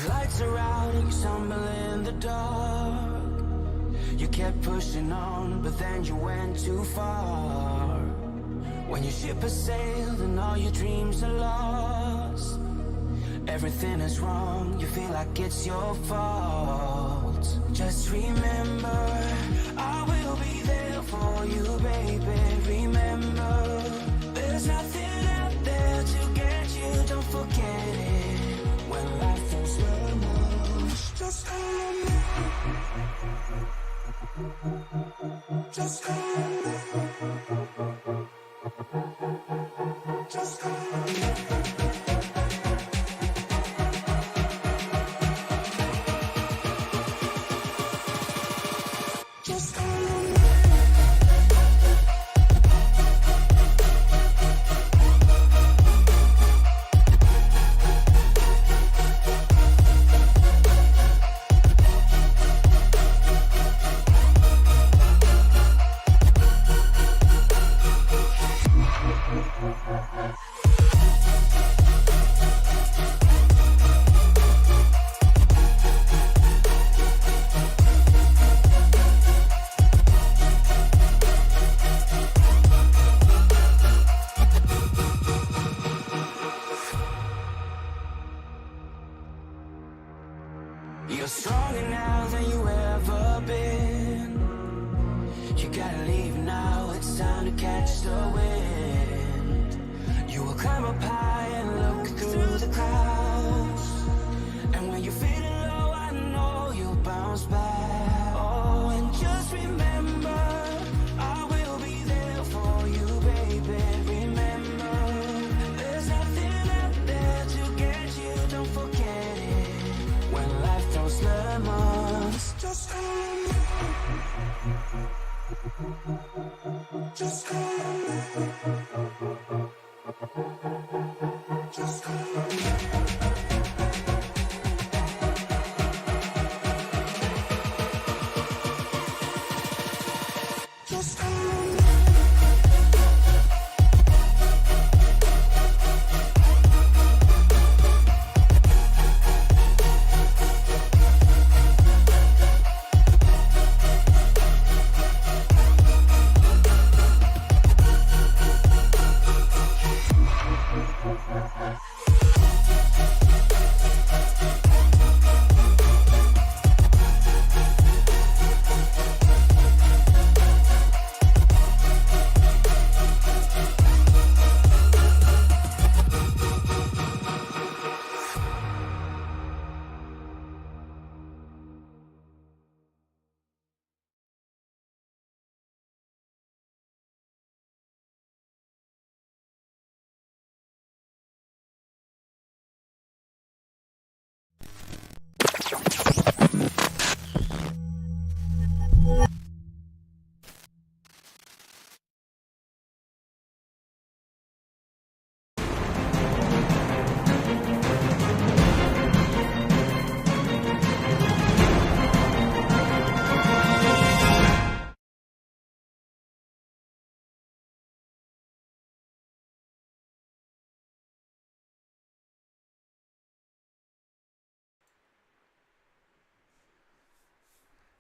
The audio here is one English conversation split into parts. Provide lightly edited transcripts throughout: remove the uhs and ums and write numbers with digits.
lights are out and you stumble in the dark. You kept pushing on, but then you went too far. When your ship has sailed and all your dreams are lost, everything is wrong, you feel like it's your fault. Just remember, I will be there for you, baby. Remember, there's nothing out there to get you, don't forget it. When life feels lemons, just hold me. Just hold me. Just hold me. You're stronger now than you ever been. You gotta leave now, it's time to catch the wind. You will climb up high and look through the clouds, and when you're feeling low, I know you'll bounce back. Oh, and just remember, I will be there for you, baby. Remember, there's nothing out there to get you, don't forget it. When life throws lemons, just hold me. Just hold me. Just hold me. Just hold me.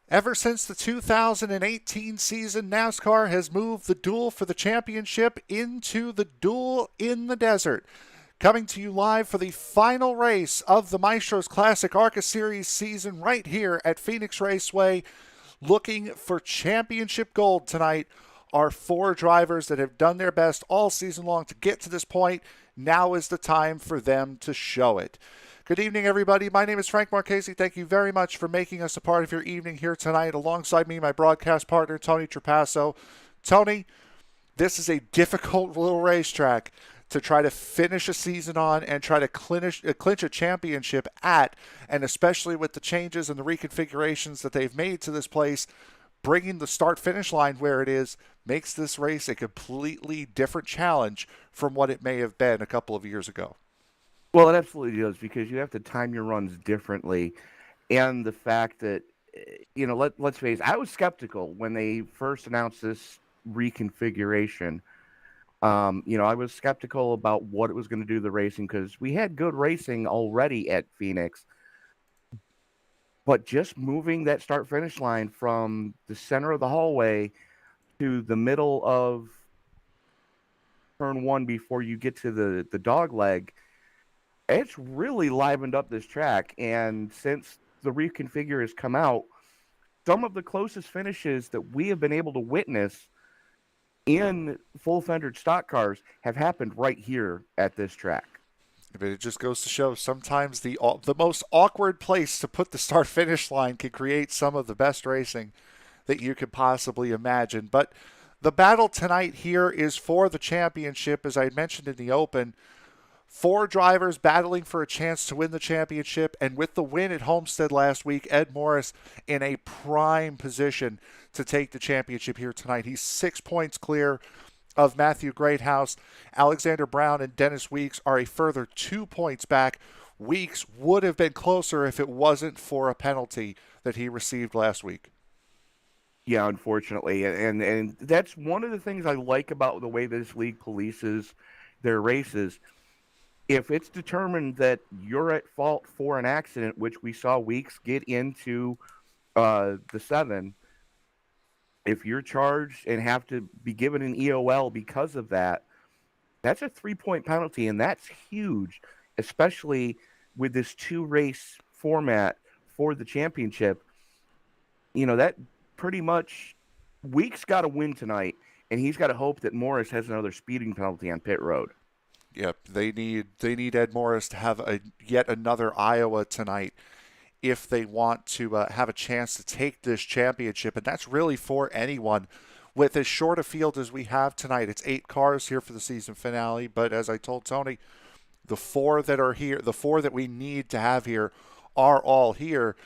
Ever since the 2018 season, NASCAR has moved the duel for the championship into the duel in the desert. Coming to you live for the final race of the Maestro's Classic ARCA Series season right here at Phoenix Raceway. Looking for championship gold tonight are four drivers that have done their best all season long to get to this point. Now is the time for them to show it. Good evening, everybody. My name is Frank Marchese. Thank you very much for making us a part of your evening here tonight. Alongside me, my broadcast partner, Tony Trapasso. Tony, this is a difficult little racetrack to try to finish a season on and try to clinch a championship at, and especially with the changes and the reconfigurations that they've made to this place, bringing the start-finish line where it is makes this race a completely different challenge from what it may have been a couple of years ago. Well, it absolutely does, because you have to time your runs differently. And the fact that, let's face it, I was skeptical when they first announced this reconfiguration. I was skeptical about what it was going to do to the racing, because we had good racing already at Phoenix. But just moving that start-finish line from the center of the hallway to the middle of turn one before you get to the dog leg, it's really livened up this track. And since the reconfigure has come out, some of the closest finishes that we have been able to witness in full-fendered stock cars have happened right here at this track. But it just goes to show sometimes the most awkward place to put the start-finish line can create some of the best racing that you could possibly imagine. But the battle tonight here is for the championship, as I mentioned in the open. Four drivers battling for a chance to win the championship, and with the win at Homestead last week, Ed Morris in a prime position to take the championship here tonight. He's 6 points clear of Matthew Greathouse. Alexander Brown and Dennis Weeks are a further 2 points back. Weeks would have been closer if it wasn't for a penalty that he received last week. Yeah, unfortunately. And that's one of the things I like about the way this league polices their races. If it's determined that you're at fault for an accident, which we saw Weeks get into the 7, if you're charged and have to be given an EOL because of that, that's a 3-point penalty, and that's huge, especially with this 2-race format for the championship. That pretty much Weeks got to win tonight, and he's got to hope that Morris has another speeding penalty on pit road. Yep, they need Ed Morris to have yet another Iowa tonight if they want to have a chance to take this championship, and that's really for anyone. With as short a field as we have tonight, it's 8 cars here for the season finale, but as I told Tony, the 4 that are here, the 4 that we need to have here are all here.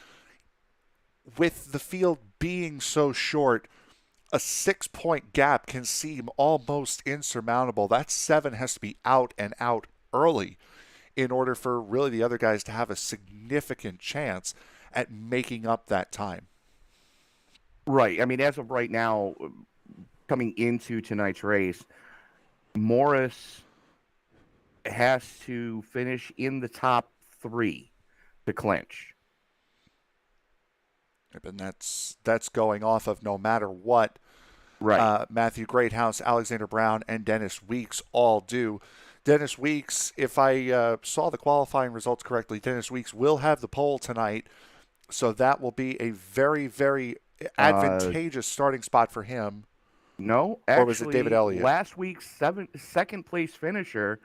With the field being so short, a 6-point gap can seem almost insurmountable. That 7 has to be out and out early in order for really the other guys to have a significant chance at making up that time. Right. I mean, as of right now, coming into tonight's race, Morris has to finish in the top 3 to clinch. And that's going off of no matter what Matthew Greathouse, Alexander Brown, and Dennis Weeks all do. Dennis Weeks, if I saw the qualifying results correctly, Dennis Weeks will have the pole tonight, so that will be a very, very advantageous starting spot for him. No, actually, or was it David Elliott? Last week's second-place finisher,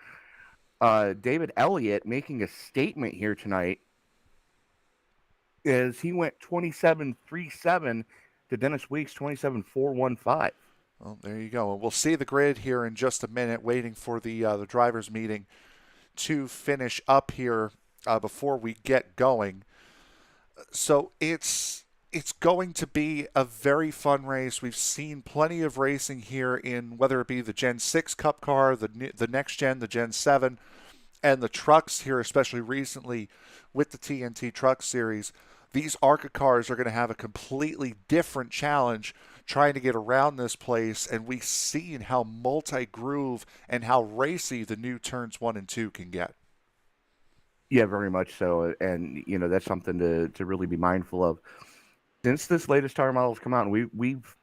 David Elliott, making a statement here tonight, is he went 27.37 to Dennis Weeks 27.415. Well, there you go. We'll see the grid here in just a minute, waiting for the drivers' meeting to finish up here before we get going. So it's going to be a very fun race. We've seen plenty of racing here in whether it be the Gen 6 Cup car, the next gen, the Gen 7, and the trucks here, especially recently with the TNT Truck Series. These ARCA cars are going to have a completely different challenge trying to get around this place, and we've seen how multi-groove and how racy the new turns 1 and 2 can get. Yeah, very much so, and that's something to really be mindful of. Since this latest tire model has come out, and we've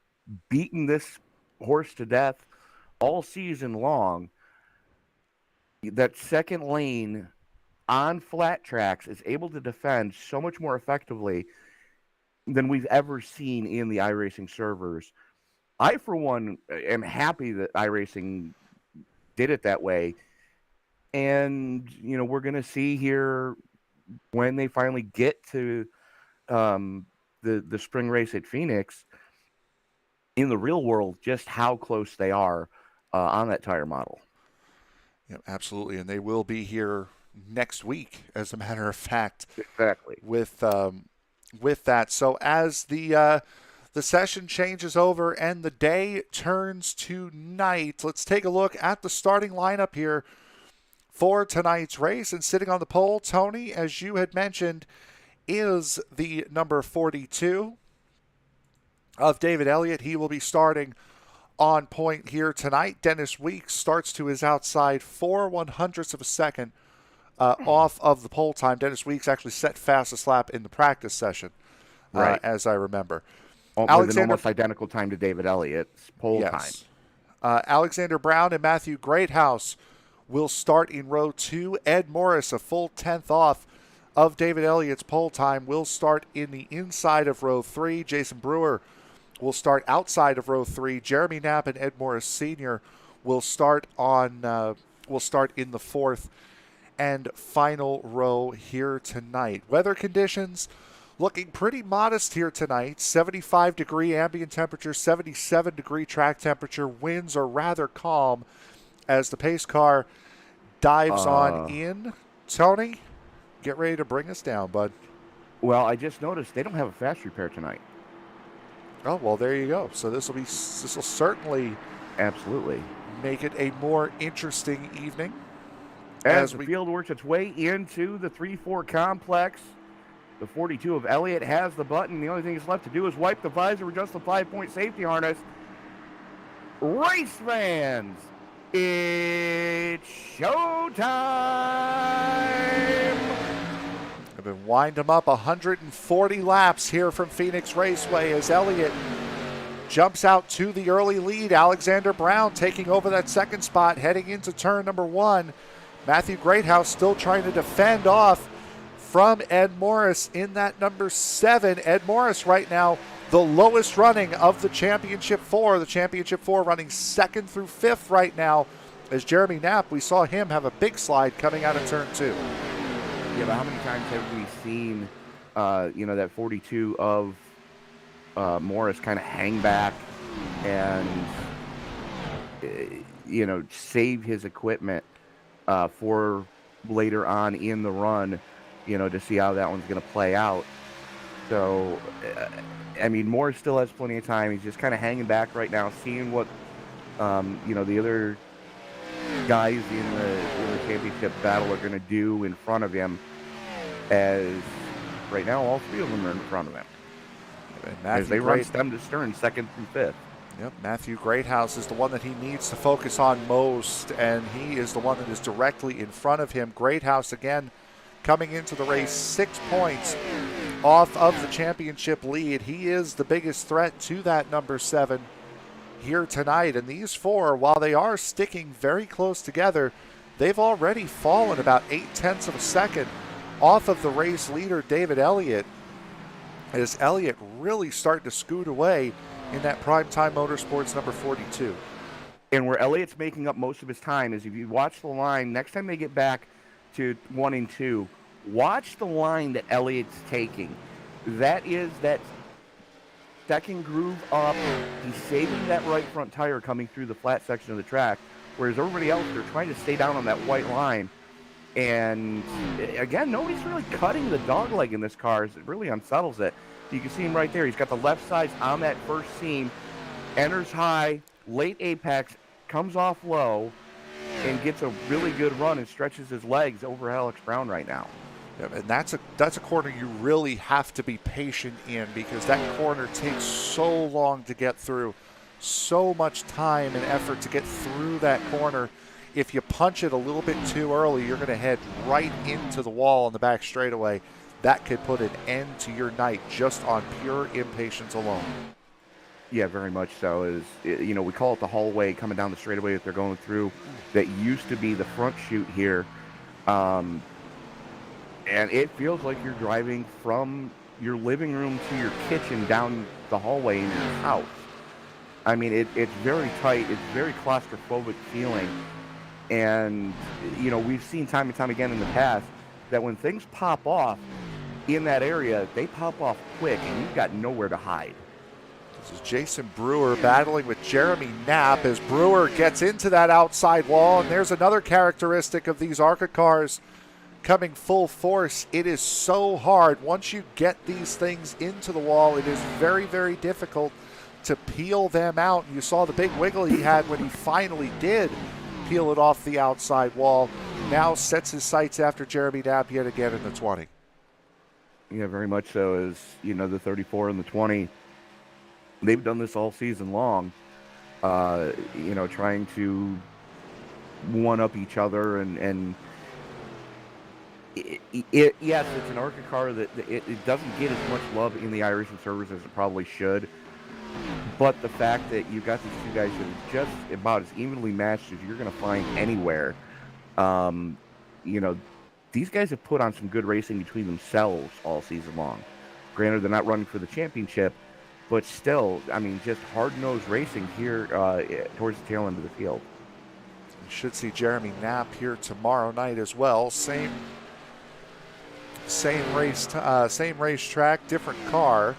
beaten this horse to death all season long. That second lane on flat tracks is able to defend so much more effectively than we've ever seen in the iRacing servers. I, for one, am happy that iRacing did it that way. And, we're going to see here when they finally get to the spring race at Phoenix in the real world, just how close they are on that tire model. Yeah, absolutely. And they will be here next week, as a matter of fact. Exactly. With that. So as the session changes over and the day turns to night, let's take a look at the starting lineup here for tonight's race. And sitting on the pole, Tony, as you had mentioned, is the number 42 of David Elliott. He will be starting on point here tonight. Dennis Weeks starts to his outside 4/100ths of a second off of the pole time. Dennis Weeks actually set fastest lap in the practice session, right, as I remember. With an almost identical time to David Elliott's pole time. Alexander Brown and Matthew Greathouse will start in row 2. Ed Morris, a full 10th off of David Elliott's pole time, will start in the inside of row 3. Jason Brewer will start outside of row 3. Jeremy Knapp and Ed Morris Sr. will start in the 4th and final row here tonight. Weather conditions looking pretty modest here tonight. 75-degree ambient temperature, 77-degree track temperature. Winds are rather calm as the pace car dives on in. Tony, get ready to bring us down, bud. Well, I just noticed they don't have a fast repair tonight. Oh, well, there you go. So this will certainly absolutely make it a more interesting evening. As the field works its way into the 3-4 complex, the 42 of Elliott has the button. The only thing that's left to do is wipe the visor, adjust the 5-point safety harness. Race fans, it's showtime! I've been wind him up 140 laps here from Phoenix Raceway as Elliott jumps out to the early lead. Alexander Brown taking over that second spot, heading into turn number 1. Matthew Greathouse still trying to defend off from Ed Morris in that number 7. Ed Morris right now the lowest running of the Championship 4. The Championship 4 running 2nd through 5th right now as Jeremy Knapp, we saw him have a big slide coming out of turn 2. Yeah, but how many times have we seen, that 42 of Morris kind of hang back and, save his equipment for later on in the run, to see how that one's going to play out. So, Morris still has plenty of time. He's just kind of hanging back right now, seeing what, the other guys in the championship battle are going to do in front of him, as right now all 3 of them are in front of him. As they run stem to stern, 2nd through 5th. Yep, Matthew Greathouse is the one that he needs to focus on most, and he is the one that is directly in front of him. Greathouse, again, coming into the race 6 points off of the championship lead. He is the biggest threat to that number 7 here tonight. And these 4, while they are sticking very close together, they've already fallen about 0.8 of a second off of the race leader, David Elliott, as Elliott really starting to scoot away in that Primetime Motorsports number 42. And where Elliott's making up most of his time is if you watch the line, next time they get back to 1 and 2, watch the line that Elliott's taking. That is that second groove up. He's saving that right front tire coming through the flat section of the track, whereas everybody else, they're trying to stay down on that white line. And again, nobody's really cutting the dog leg in this car. It really unsettles it. You can see him right there. He's got the left sides on that first seam, enters high, late apex, comes off low, and gets a really good run and stretches his legs over Alex Brown right now. Yeah, and that's a corner you really have to be patient in, because that corner takes so long to get through, so much time and effort to get through that corner. If you punch it a little bit too early, you're going to head right into the wall on the back straightaway. that could put an end to your night just on pure impatience alone. Yeah, very much so. We call it the hallway coming down the straightaway that they're going through. That used to be the front chute here, and it feels like you're driving from your living room to your kitchen down the hallway in your house. I mean, it's very tight. It's very claustrophobic feeling, and we've seen time and time again in the past that when things pop off in that area, they pop off quick, and you've got nowhere to hide. This is Jason Brewer battling with Jeremy Knapp as Brewer gets into that outside wall, and there's another characteristic of these ARCA cars coming full force. It is so hard. Once you get these things into the wall, it is very, very difficult to peel them out. You saw the big wiggle he had when he finally did peel it off the outside wall. Now sets his sights after Jeremy Knapp yet again in the 20. Yeah, very much so. As the 34 and the 20, they've done this all season long, trying to one-up each other. And yes, it's an ARCA car that it doesn't get as much love in the iRacing servers as it probably should. But the fact that you got these two guys that are just about as evenly matched as you're going to find anywhere, these guys have put on some good racing between themselves all season long. Granted, they're not running for the championship, but still, I mean, just hard-nosed racing here towards the tail end of the field. You should see Jeremy Knapp here tomorrow night as well. Same racetrack, different car,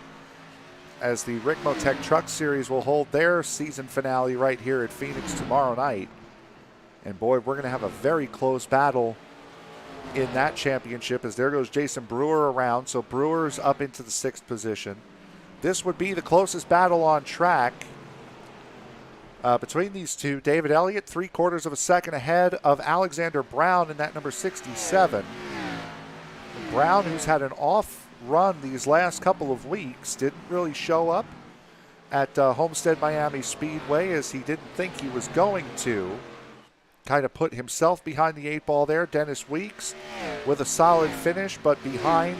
as the Rick Motec Truck Series will hold their season finale right here at Phoenix tomorrow night. And boy, we're going to have a very close battle in that championship, as there goes Jason Brewer around. So Brewer's up into the 6th position. This would be the closest battle on track between these two. David Elliott, 3/4 of a second ahead of Alexander Brown in that number 67. Brown, who's had an off run these last couple of weeks, didn't really show up at Homestead Miami Speedway, as he didn't think he was going to. Kind of put himself behind the 8 ball there. Dennis Weeks with a solid finish, but behind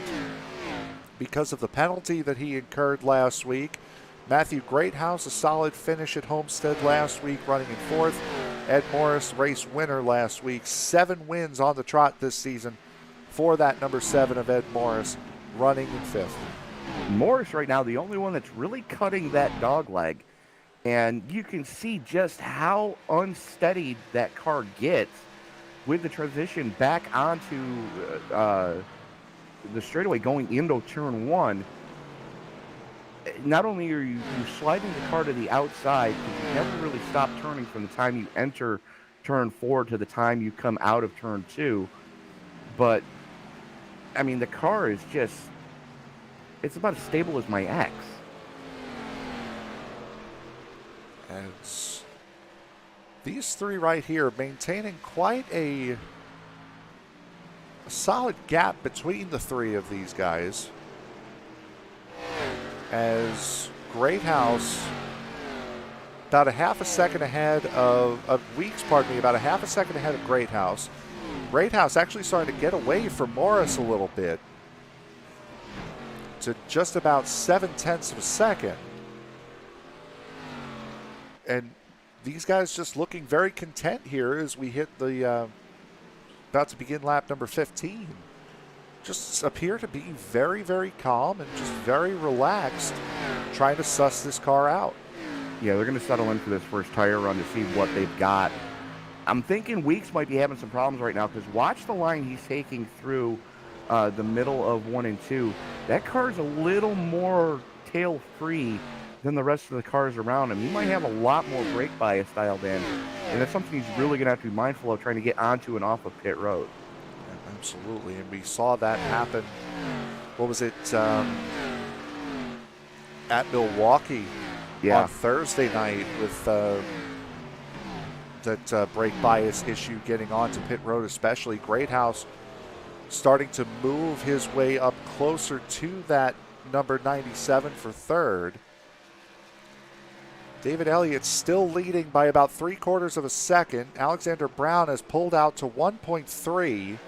because of the penalty that he incurred last week. Matthew Greathouse, a solid finish at Homestead last week, running in 4th. Ed Morris, race winner last week. 7 wins on the trot this season for that number 7 of Ed Morris, running in 5th. Morris right now, the only one that's really cutting that dog leg. And you can see just how unsteady that car gets with the transition back onto the straightaway going into turn 1. Not only are you sliding the car to the outside, because you never really stop turning from the time you enter turn 4 to the time you come out of turn 2, but I mean, the car is just, it's about as stable as my ex. And these three right here maintaining quite a solid gap between the three of these guys, as Greathouse about a half a second ahead of Weeks, about a half a second ahead of Greathouse. Greathouse actually starting to get away from Morris a little bit to just about 0.7 of a second. And these guys just looking very content here as we hit the about to begin lap number 15. Just appear to be very, very calm and just very relaxed, trying to suss this car out. Yeah, they're going to settle in for this first tire run to see what they've got. I'm thinking Weeks might be having some problems right now, because watch the line he's taking through the middle of 1 and 2. That car's a little more tail free than the rest of the cars around him. He might have a lot more brake bias dialed in, and that's something he's really going to have to be mindful of, trying to get onto and off of pit road. Absolutely, and we saw that happen. What was it, at Milwaukee on Thursday night, with that brake bias issue getting onto pit road, especially. Greathouse starting to move his way up closer to that number 97 for third. David Elliott still leading by about 3/4 of a second. Alexander Brown has pulled out to 1.3.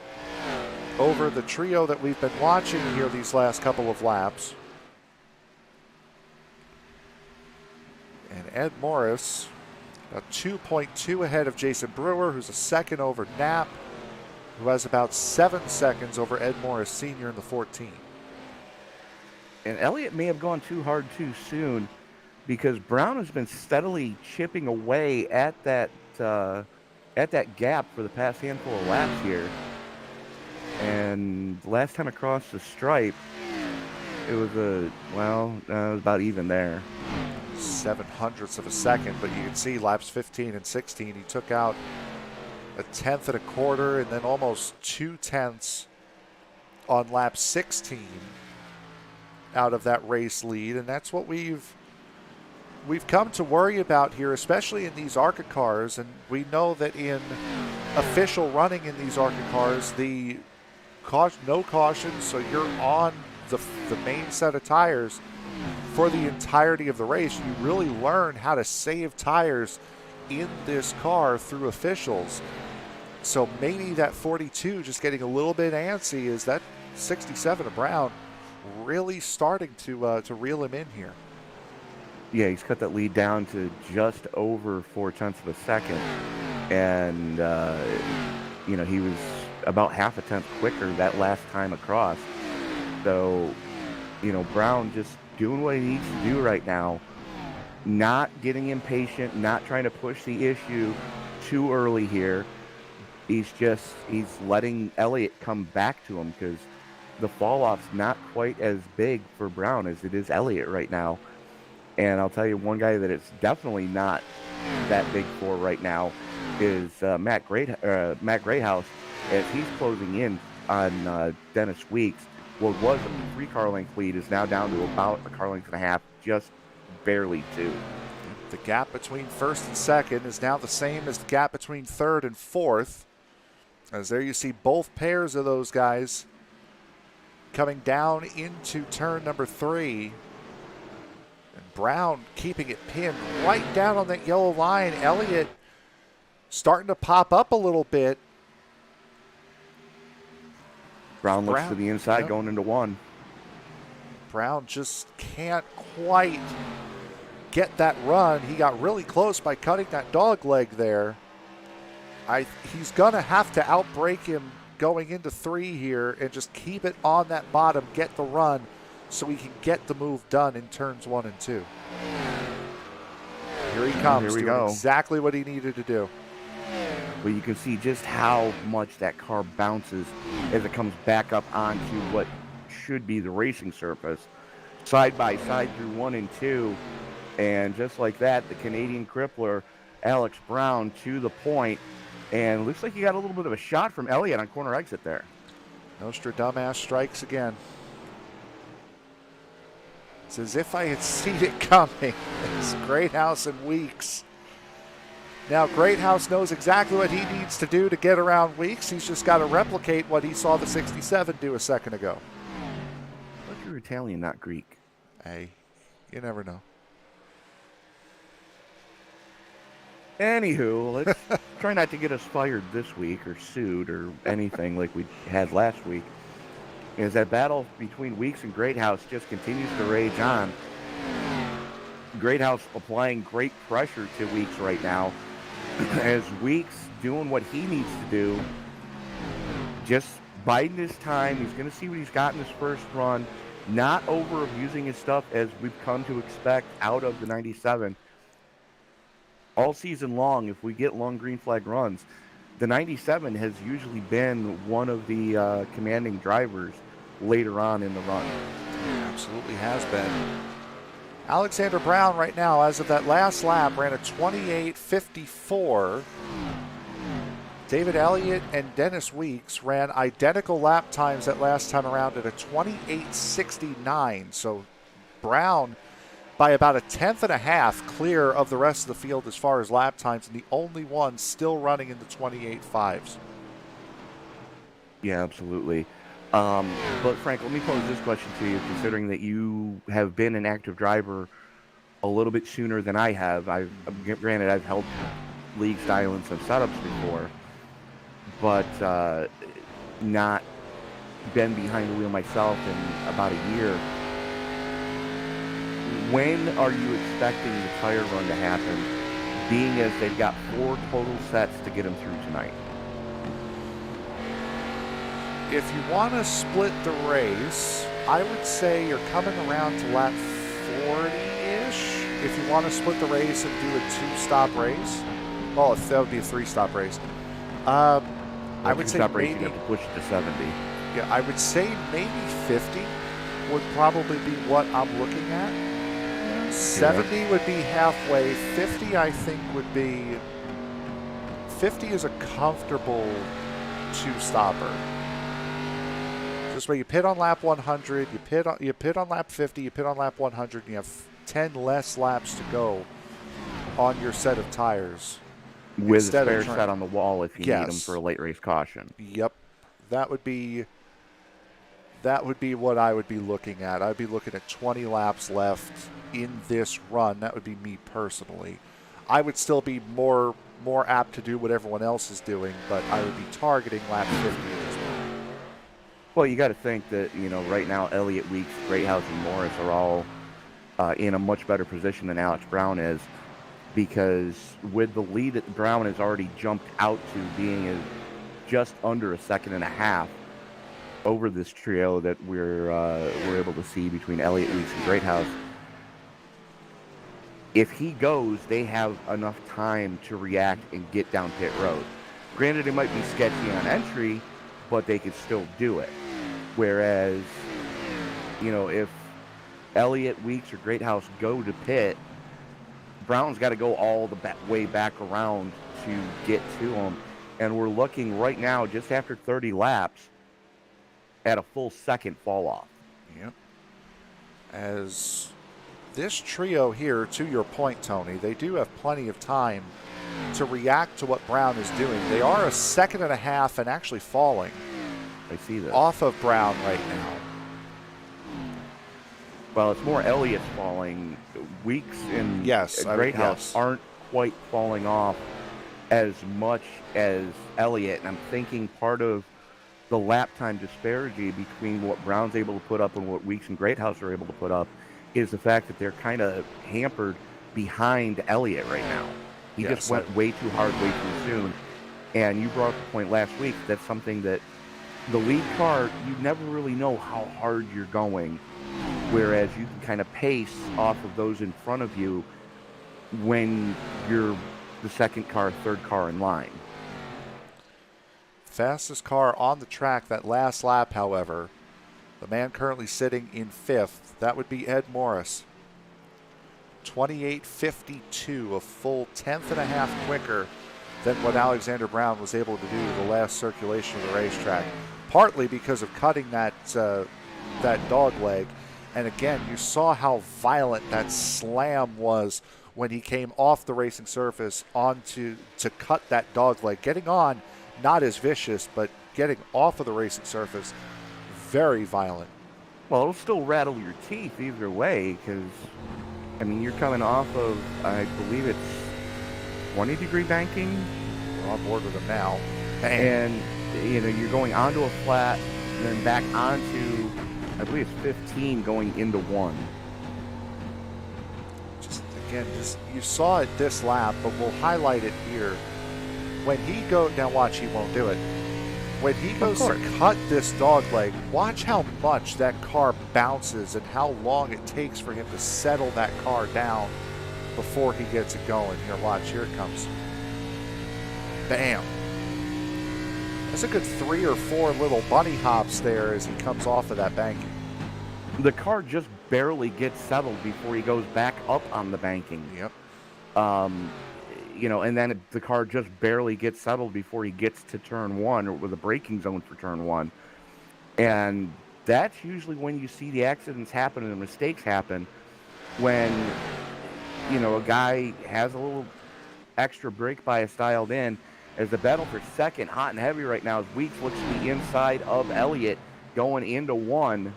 over the trio that we've been watching here these last couple of laps. And Ed Morris, about 2.2 ahead of Jason Brewer, who's a second over Knapp, who has about 7 seconds over Ed Morris Sr. in the 14. And Elliott may have gone too hard too soon, because Brown has been steadily chipping away at that gap for the past handful of laps here. And last time across the stripe, it was it was about even there. 0.07 of a second, but you can see laps 15 and 16, he took out 1/10 and then almost 2/10 on lap 16 out of that race lead, and that's what we've come to worry about here, especially in these ARCA cars. And we know that in official running in these ARCA cars, the no caution, so you're on the main set of tires for the entirety of the race. You really learn how to save tires in this car through officials. So maybe that 42 just getting a little bit antsy. Is that 67 of Brown really starting to reel him in here? Yeah, he's cut that lead down to just over 0.4 of a second, and he was about 0.5 tenth quicker that last time across. So, Brown just doing what he needs to do right now, not getting impatient, not trying to push the issue too early here. He's letting Elliott come back to him, because the fall off's not quite as big for Brown as it is Elliott right now. And I'll tell you, one guy that it's definitely not that big for right now is Matt Greathouse, as he's closing in on Dennis Weeks. What was a 3-car length lead is now down to about a car length and a half, just barely 2. The gap between first and second is now the same as the gap between third and fourth, as there you see both pairs of those guys coming down into turn number 3. And Brown keeping it pinned right down on that yellow line. Elliott starting to pop up a little bit. Brown looks to the inside, yep, going into 1. Brown just can't quite get that run. He got really close by cutting that dog leg there. He's going to have to outbrake him going into 3 here and just keep it on that bottom, get the run, so he can get the move done in turns 1 and 2. Here he comes, doing exactly what he needed to do. But you can see just how much that car bounces as it comes back up onto what should be the racing surface, side by side through 1 and 2. And just like that, the Canadian crippler, Alex Brown, to the point. And looks like he got a little bit of a shot from Elliott on corner exit there. Nostradamus strikes again. It's as if I had seen it coming. It's Greathouse and Weeks. Now Greathouse knows exactly what he needs to do to get around Weeks. He's just got to replicate what he saw the 67 do a second ago. But you're Italian, not Greek. Hey, you never know. Anywho, let's try not to get us fired this week or sued or anything like we had last week. As that battle between Weeks and Greathouse just continues to rage on. Greathouse applying great pressure to Weeks right now, as Weeks doing what he needs to do, just biding his time. He's going to see what he's got in his first run, not over abusing his stuff as we've come to expect out of the 97. All season long, if we get long green flag runs, the 97 has usually been one of the commanding drivers later on in the run. It absolutely has been. Alexander Brown right now, as of that last lap, ran a 28.54. David Elliott and Dennis Weeks ran identical lap times that last time around at a 28.69. So Brown by about 1/10 and a half clear of the rest of the field as far as lap times, and the only one still running in the 28.5s. Yeah, absolutely. But Frank, let me pose this question to you, considering that you have been an active driver a little bit sooner than I have. Granted, I've held league style and some setups before, but not been behind the wheel myself in about a year. When are you expecting the tire run to happen, being as they've got 4 total sets to get them through tonight? If you want to split the race, I would say you're coming around to lap 40-ish. If you want to split the race and do a 2-stop race, well, if that would be a 3-stop race. I would say maybe you have to push it to 70. Yeah, I would say maybe 50 would probably be what I'm looking at. 70 would be halfway. 50, I think, would be... 50 is a comfortable 2-stopper. This way, you pit on lap 100, you pit on lap 50, you pit on lap 100, and you have 10 less laps to go on your set of tires. With a spare set on the wall if you need them for a late race caution. Yep. That would be what I would be looking at. I'd be looking at 20 laps left in this run. That would be me personally. I would still be more apt to do what everyone else is doing, but I would be targeting lap 50 as well. Well, you got to think that, right now Elliott, Weeks, Greathouse, and Morris are all in a much better position than Alex Brown is, because with the lead that Brown has already jumped out to being just under a second and a half over this trio that we're able to see between Elliott, Weeks, and Greathouse. If he goes, they have enough time to react and get down pit road. Granted, it might be sketchy on entry, but they could still do it. Whereas, if Elliott, Weeks, or Greathouse go to pit, Brown's got to go all the way back around to get to him. And we're looking right now, just after 30 laps, at a full second fall off. Yep. As this trio here, to your point, Tony, they do have plenty of time to react to what Brown is doing. They are a second and a half and actually falling. I see that. Off of Brown right now. Well, it's more Elliott's falling. Weeks and Greathouse aren't quite falling off as much as Elliott. And I'm thinking part of the lap time disparity between what Brown's able to put up and what Weeks and Greathouse are able to put up is the fact that they're kind of hampered behind Elliott right now. He just went way too hard, way too soon. And you brought up the point last week, that's something that the lead car, you never really know how hard you're going, whereas you can kind of pace off of those in front of you when you're the second car, third car in line. Fastest car on the track that last lap, however, the man currently sitting in 5th, that would be Ed Morris. 28.52, a full 10th and a half quicker than what Alexander Brown was able to do the last circulation of the racetrack, partly because of cutting that dog leg. And again, you saw how violent that slam was when he came off the racing surface to cut that dog leg. Getting on, not as vicious, but getting off of the racing surface, very violent. Well, it'll still rattle your teeth either way, because, you're coming off of, I believe it's 20-degree banking. We're on board with them now. And, you're going onto a flat, and then back onto, I believe it's 15 going into 1. You saw it this lap, but we'll highlight it here. When he now watch, he won't do it. When he goes to cut this dog leg, watch how much that car bounces and how long it takes for him to settle that car down before he gets it going. Here, watch. Here it comes. Bam. That's a good 3 or 4 little bunny hops there as he comes off of that banking. The car just barely gets settled before he goes back up on the banking. Yep. And then the car just barely gets settled before he gets to turn 1 or with a braking zone for turn 1. And that's usually when you see the accidents happen and the mistakes happen, when, a guy has a little extra brake bias dialed in. As the battle for second, hot and heavy right now, as Weeks looks to the inside of Elliott going into 1.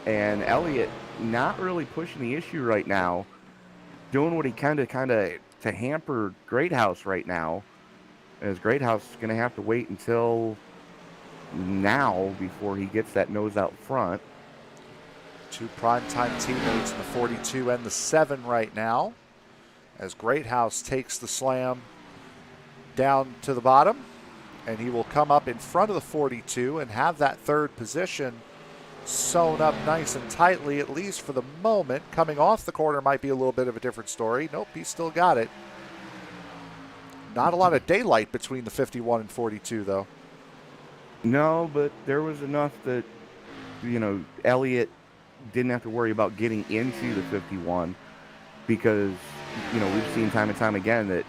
And Elliott not really pushing the issue right now, doing what he kind of to hamper Greathouse right now, as Greathouse is going to have to wait until now before he gets that nose out front. Two primetime teammates in the 42 and the 7 right now, as Greathouse takes the slam down to the bottom, and he will come up in front of the 42 and have that third position sewn up nice and tightly, at least for the moment. Coming off the corner might be a little bit of a different story. Nope, he's still got it. Not a lot of daylight between the 51 and 42, though. No, but there was enough that, Elliott didn't have to worry about getting into the 51 because, we've seen time and time again that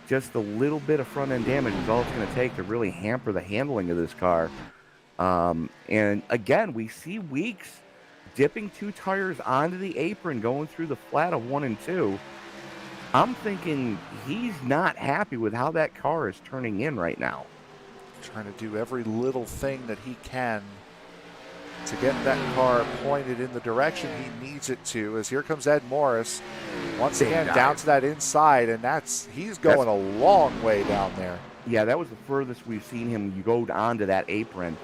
just a little bit of front-end damage is all it's going to take to really hamper the handling of this car. And again, we see Weeks dipping 2 tires onto the apron, going through the flat of 1 and 2. I'm thinking he's not happy with how that car is turning in right now. Trying to do every little thing that he can to get that car pointed in the direction he needs it to, as here comes Ed Morris once again down to that inside, and he's going a long way down there. Yeah, that was the furthest we've seen him. You go onto that apron,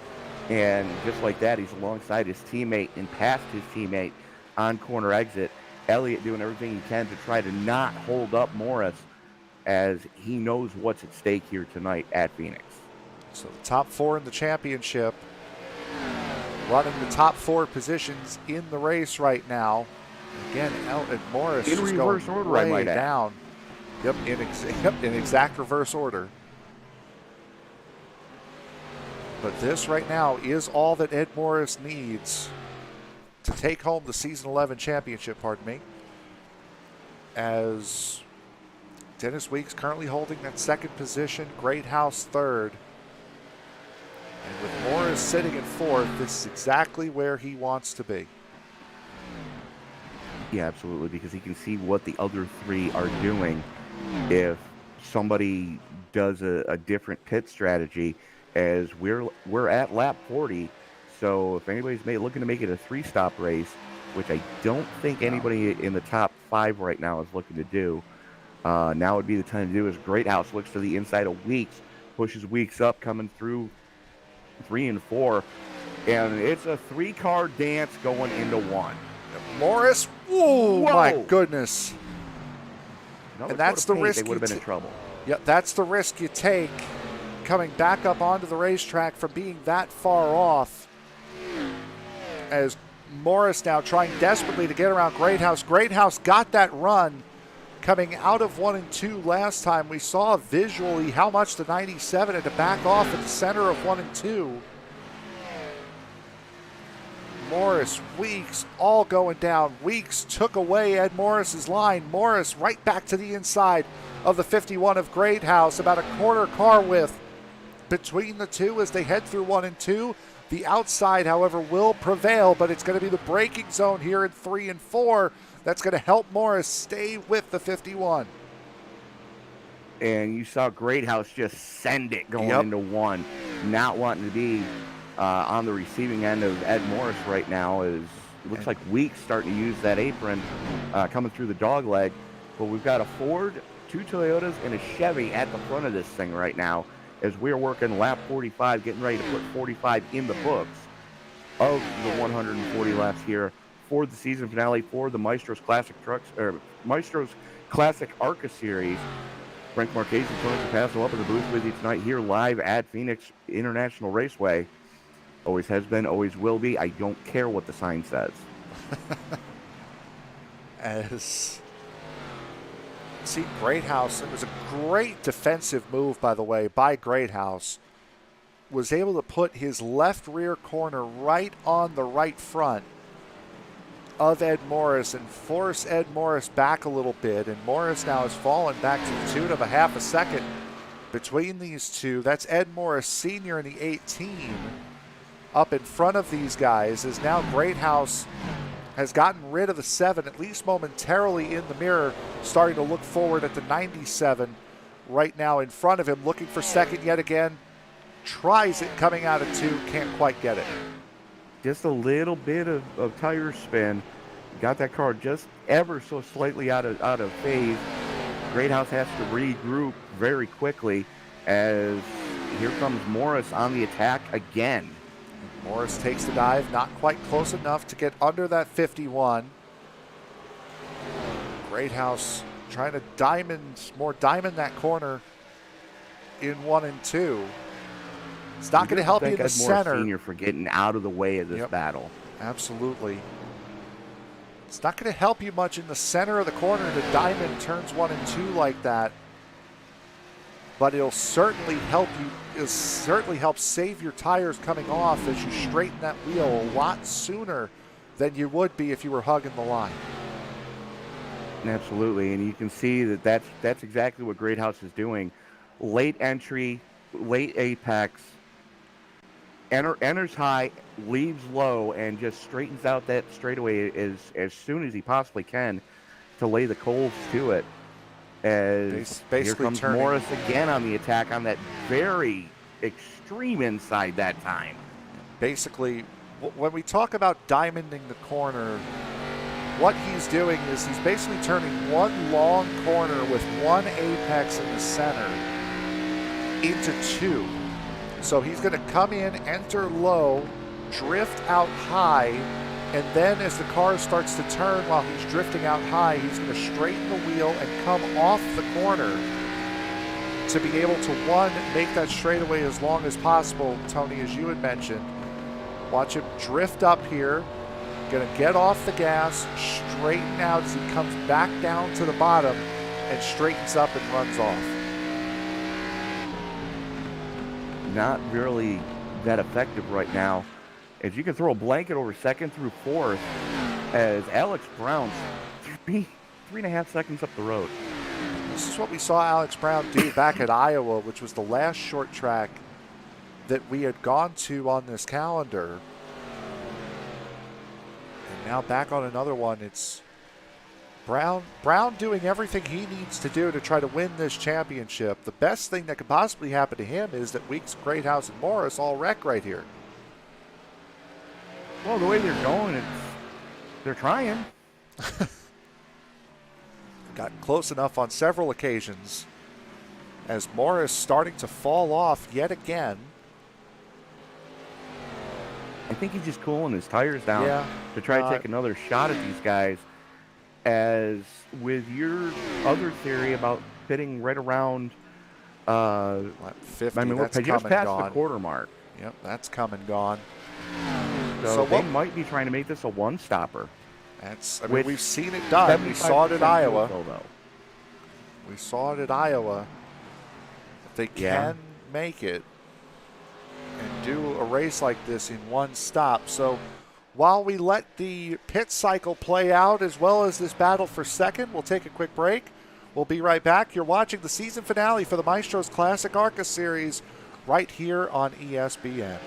and just like that, he's alongside his teammate and past his teammate on corner exit. Elliott doing everything he can to try to not hold up Morris, as he knows what's at stake here tonight at Phoenix. So the top 4 in the championship, running the top 4 positions in the race right now. Again, Ed Morris in just reverse going order, way I might add. down. Yep, in exact reverse order. But this right now is all that Ed Morris needs to take home the Season 11 championship, as Dennis Weeks currently holding that second position, Greathouse third. And with Morris sitting in fourth, this is exactly where he wants to be. Yeah, absolutely, because he can see what the other 3 are doing. If somebody does a different pit strategy, as we're at lap 40, so if anybody's looking to make it a 3-stop race, which I don't think anybody in the top 5 right now is looking to do, now would be the time to do. As Greathouse looks to the inside of Weeks, pushes Weeks up, coming through 3 and 4, and it's a 3-car dance going into 1. Morris, whoa, my goodness. Another and that's the risk. They would have been in trouble. Yep, that's the risk you take, coming back up onto the racetrack from being that far off, as Morris now trying desperately to get around Greathouse. Greathouse got that run coming out of 1 and 2 last time. We saw visually how much the 97 had to back off at the center of 1 and 2. Morris, Weeks, all going down. Weeks took away Ed Morris's line. Morris right back to the inside of the 51 of Greathouse, about a quarter car width between the two as they head through 1 and 2. The outside, however, will prevail, but it's going to be the braking zone here in 3 and 4 that's going to help Morris stay with the 51. And you saw Greathouse just send it going into 1, not wanting to be on the receiving end of Ed Morris right now. It looks like Weeks starting to use that apron coming through the dog leg. But we've got a Ford, 2 Toyotas, and a Chevy at the front of this thing right now, as we're working lap 45, getting ready to put 45 in the books of the 140 laps here for the season finale for the Maestro's Classic Maestro's Classic ARCA Series. Frank Marchese and Tony Capasso up in the booth with you tonight here live at Phoenix International Raceway. Always has been, always will be. I don't care what the sign says. See, Greathouse, it was a great defensive move, by the way, by Greathouse. Was able to put his left rear corner right on the right front of Ed Morris and force Ed Morris back a little bit. And Morris now has fallen back to the tune of a half a second between these two. That's Ed Morris Sr. in the 18 up in front of these guys, as now Greathouse has gotten rid of the 7, at least momentarily in the mirror, starting to look forward at the 97 right now in front of him, looking for second yet again. Tries it coming out of 2, can't quite get it. Just a little bit of tire spin. Got that car just ever so slightly out of phase. Greathouse has to regroup very quickly, as here comes Morris on the attack again. Morris takes the dive, not quite close enough to get under that 51. Greathouse trying to diamond that corner in 1 and 2. It's not going to help you in the center. Senior for getting out of the way of this battle. Absolutely. It's not going to help you much in the center of the corner to diamond turns 1 and 2 like that. But it'll certainly help you. It'll certainly help save your tires coming off as you straighten that wheel a lot sooner than you would be if you were hugging the line. Absolutely, and you can see that that's exactly what Greathouse is doing. Late entry, late apex, enters high, leaves low, and just straightens out that straightaway as soon as he possibly can to lay the coals to it. As here comes Morris again on the attack on that very extreme inside that time. Basically, when we talk about diamonding the corner, what he's doing is he's basically turning one long corner with one apex in the center into 2. So he's going to come in, enter low, drift out high, and then as the car starts to turn while he's drifting out high, he's going to straighten the wheel and come off the corner to be able to, one, make that straightaway as long as possible, Tony, as you had mentioned. Watch him drift up here, going to get off the gas, straighten out as he comes back down to the bottom and straightens up and runs off. Not really that effective right now. If you can throw a blanket over 2nd through 4th, as Alex Brown's 3.5 seconds up the road. This is what we saw Alex Brown do back at Iowa, which was the last short track that we had gone to on this calendar. And now back on another one. It's Brown doing everything he needs to do to try to win this championship. The best thing that could possibly happen to him is that Weeks, Greathouse, and Morris all wreck right here. Well, the way they're going, they're trying. Got close enough on several occasions as Morris starting to fall off yet again. I think he's just cooling his tires down to try to take another shot at these guys. As with your other theory about pitting right around 50, we're just past the quarter mark. Yep, that's come and gone. So they might be trying to make this a one-stopper. We've seen it done. We saw it at Iowa. We saw it at Iowa. If they can make it and do a race like this in one stop. So while we let the pit cycle play out as well as this battle for second, we'll take a quick break. We'll be right back. You're watching the season finale for the Maestro's Classic ARCA Series right here on ESBN.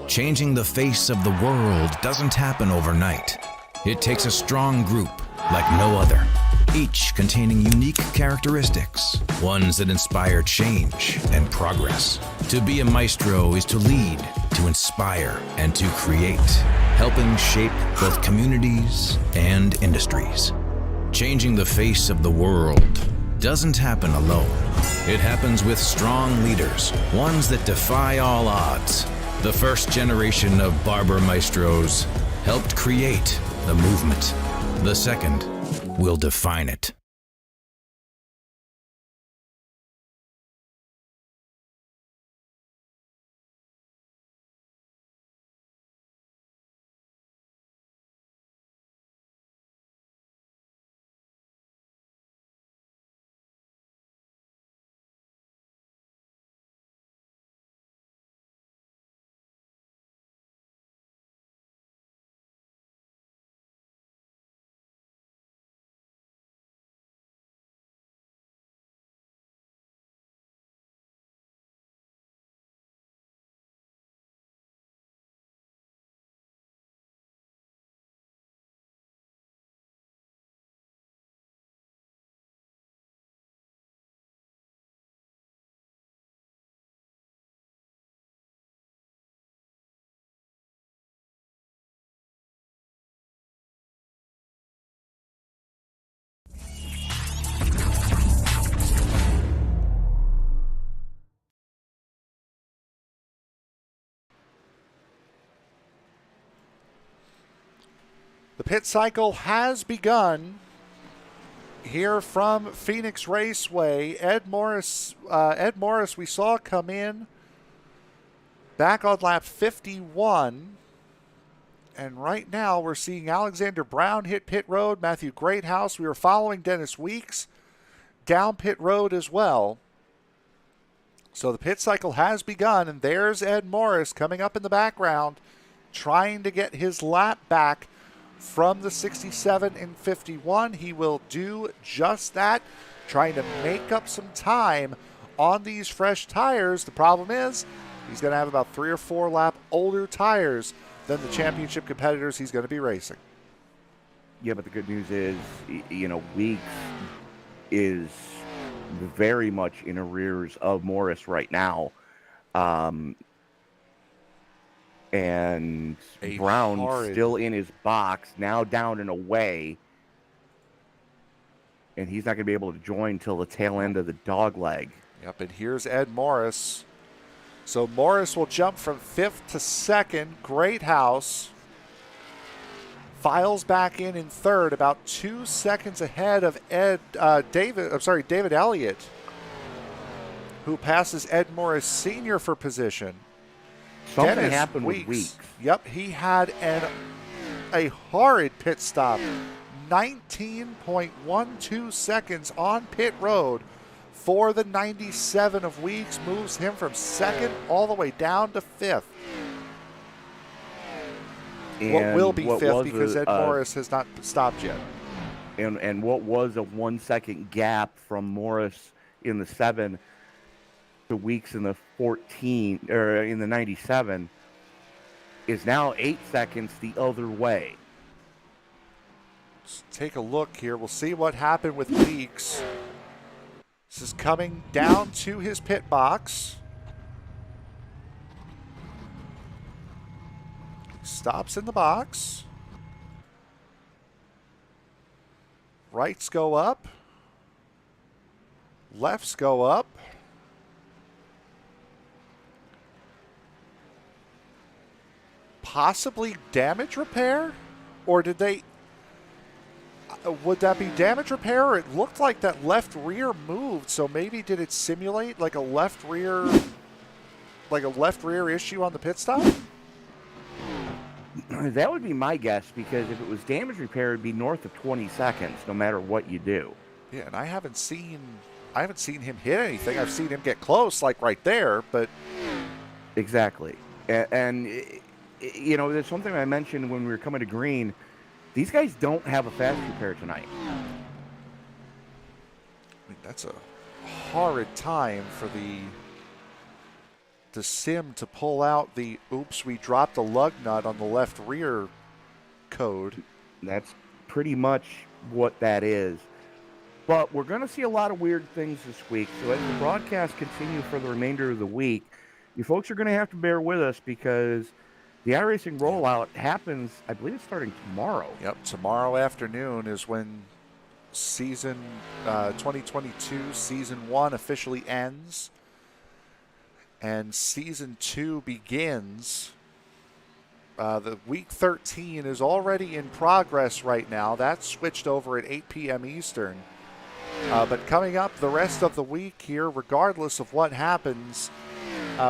Changing the face of the world doesn't happen overnight. It takes a strong group like no other, each containing unique characteristics, ones that inspire change and progress. To be a maestro is to lead, to inspire, and to create, helping shape both communities and industries. Changing the face of the world doesn't happen alone. It happens with strong leaders, ones that defy all odds. The first generation of barber maestros helped create the movement. The second will define it. The pit cycle has begun here from Phoenix Raceway. Ed Morris we saw come in back on lap 51. And right now we're seeing Alexander Brown hit pit road, Matthew Greathouse. We were following Dennis Weeks down pit road as well. So the pit cycle has begun, and there's Ed Morris coming up in the background, trying to get his lap back from the 67 and 51. He will do just that, trying to make up some time on these fresh tires. The problem is he's going to have about 3 or 4 lap older tires than the championship competitors he's going to be racing. Yeah, but the good news is, Weeks is very much in arrears of Morris right now. And Brown still in his box, now down and away. And he's not going to be able to join till the tail end of the dog leg. Yep, and here's Ed Morris. So Morris will jump from 5th to 2nd. Greathouse files back in 3rd, about 2 seconds ahead of David Elliott, who passes Ed Morris Sr. for position. Something Dennis happened with Weeks. Yep, he had a horrid pit stop. 19.12 seconds on pit road for the 97 of Weeks. Moves him from 2nd all the way down to 5th. And what will be 5th because Ed Morris has not stopped yet. And what was a 1 second gap from Morris in the 7 to Weeks in the 14 or in the 97 is now 8 seconds the other way. Let's take a look here. We'll see what happened with Weeks. This is coming down to his pit box. Stops in the box. Rights go up. Lefts go up. Possibly damage repair? Or did they... would that be damage repair? Or it looked like that left rear moved, so maybe did it simulate like a left rear issue on the pit stop? That would be my guess, because if it was damage repair, it'd be north of 20 seconds, no matter what you do. Yeah, and I haven't seen him hit anything. I've seen him get close, like right there, but... Exactly. And there's something I mentioned when we were coming to green. These guys don't have a fast repair tonight. I mean, that's a horrid time for the sim to pull out the oops, we dropped a lug nut on the left rear code. That's pretty much what that is. But we're going to see a lot of weird things this week. So as the broadcasts continue for the remainder of the week, you folks are going to have to bear with us, because the iRacing rollout happens, I believe it's starting tomorrow. Yep, tomorrow afternoon is when season 2022 season 1 officially ends, and season 2 begins The week 13 is already in progress right now. That's switched over at 8 p.m. Eastern. But coming up the rest of the week here, regardless of what happens,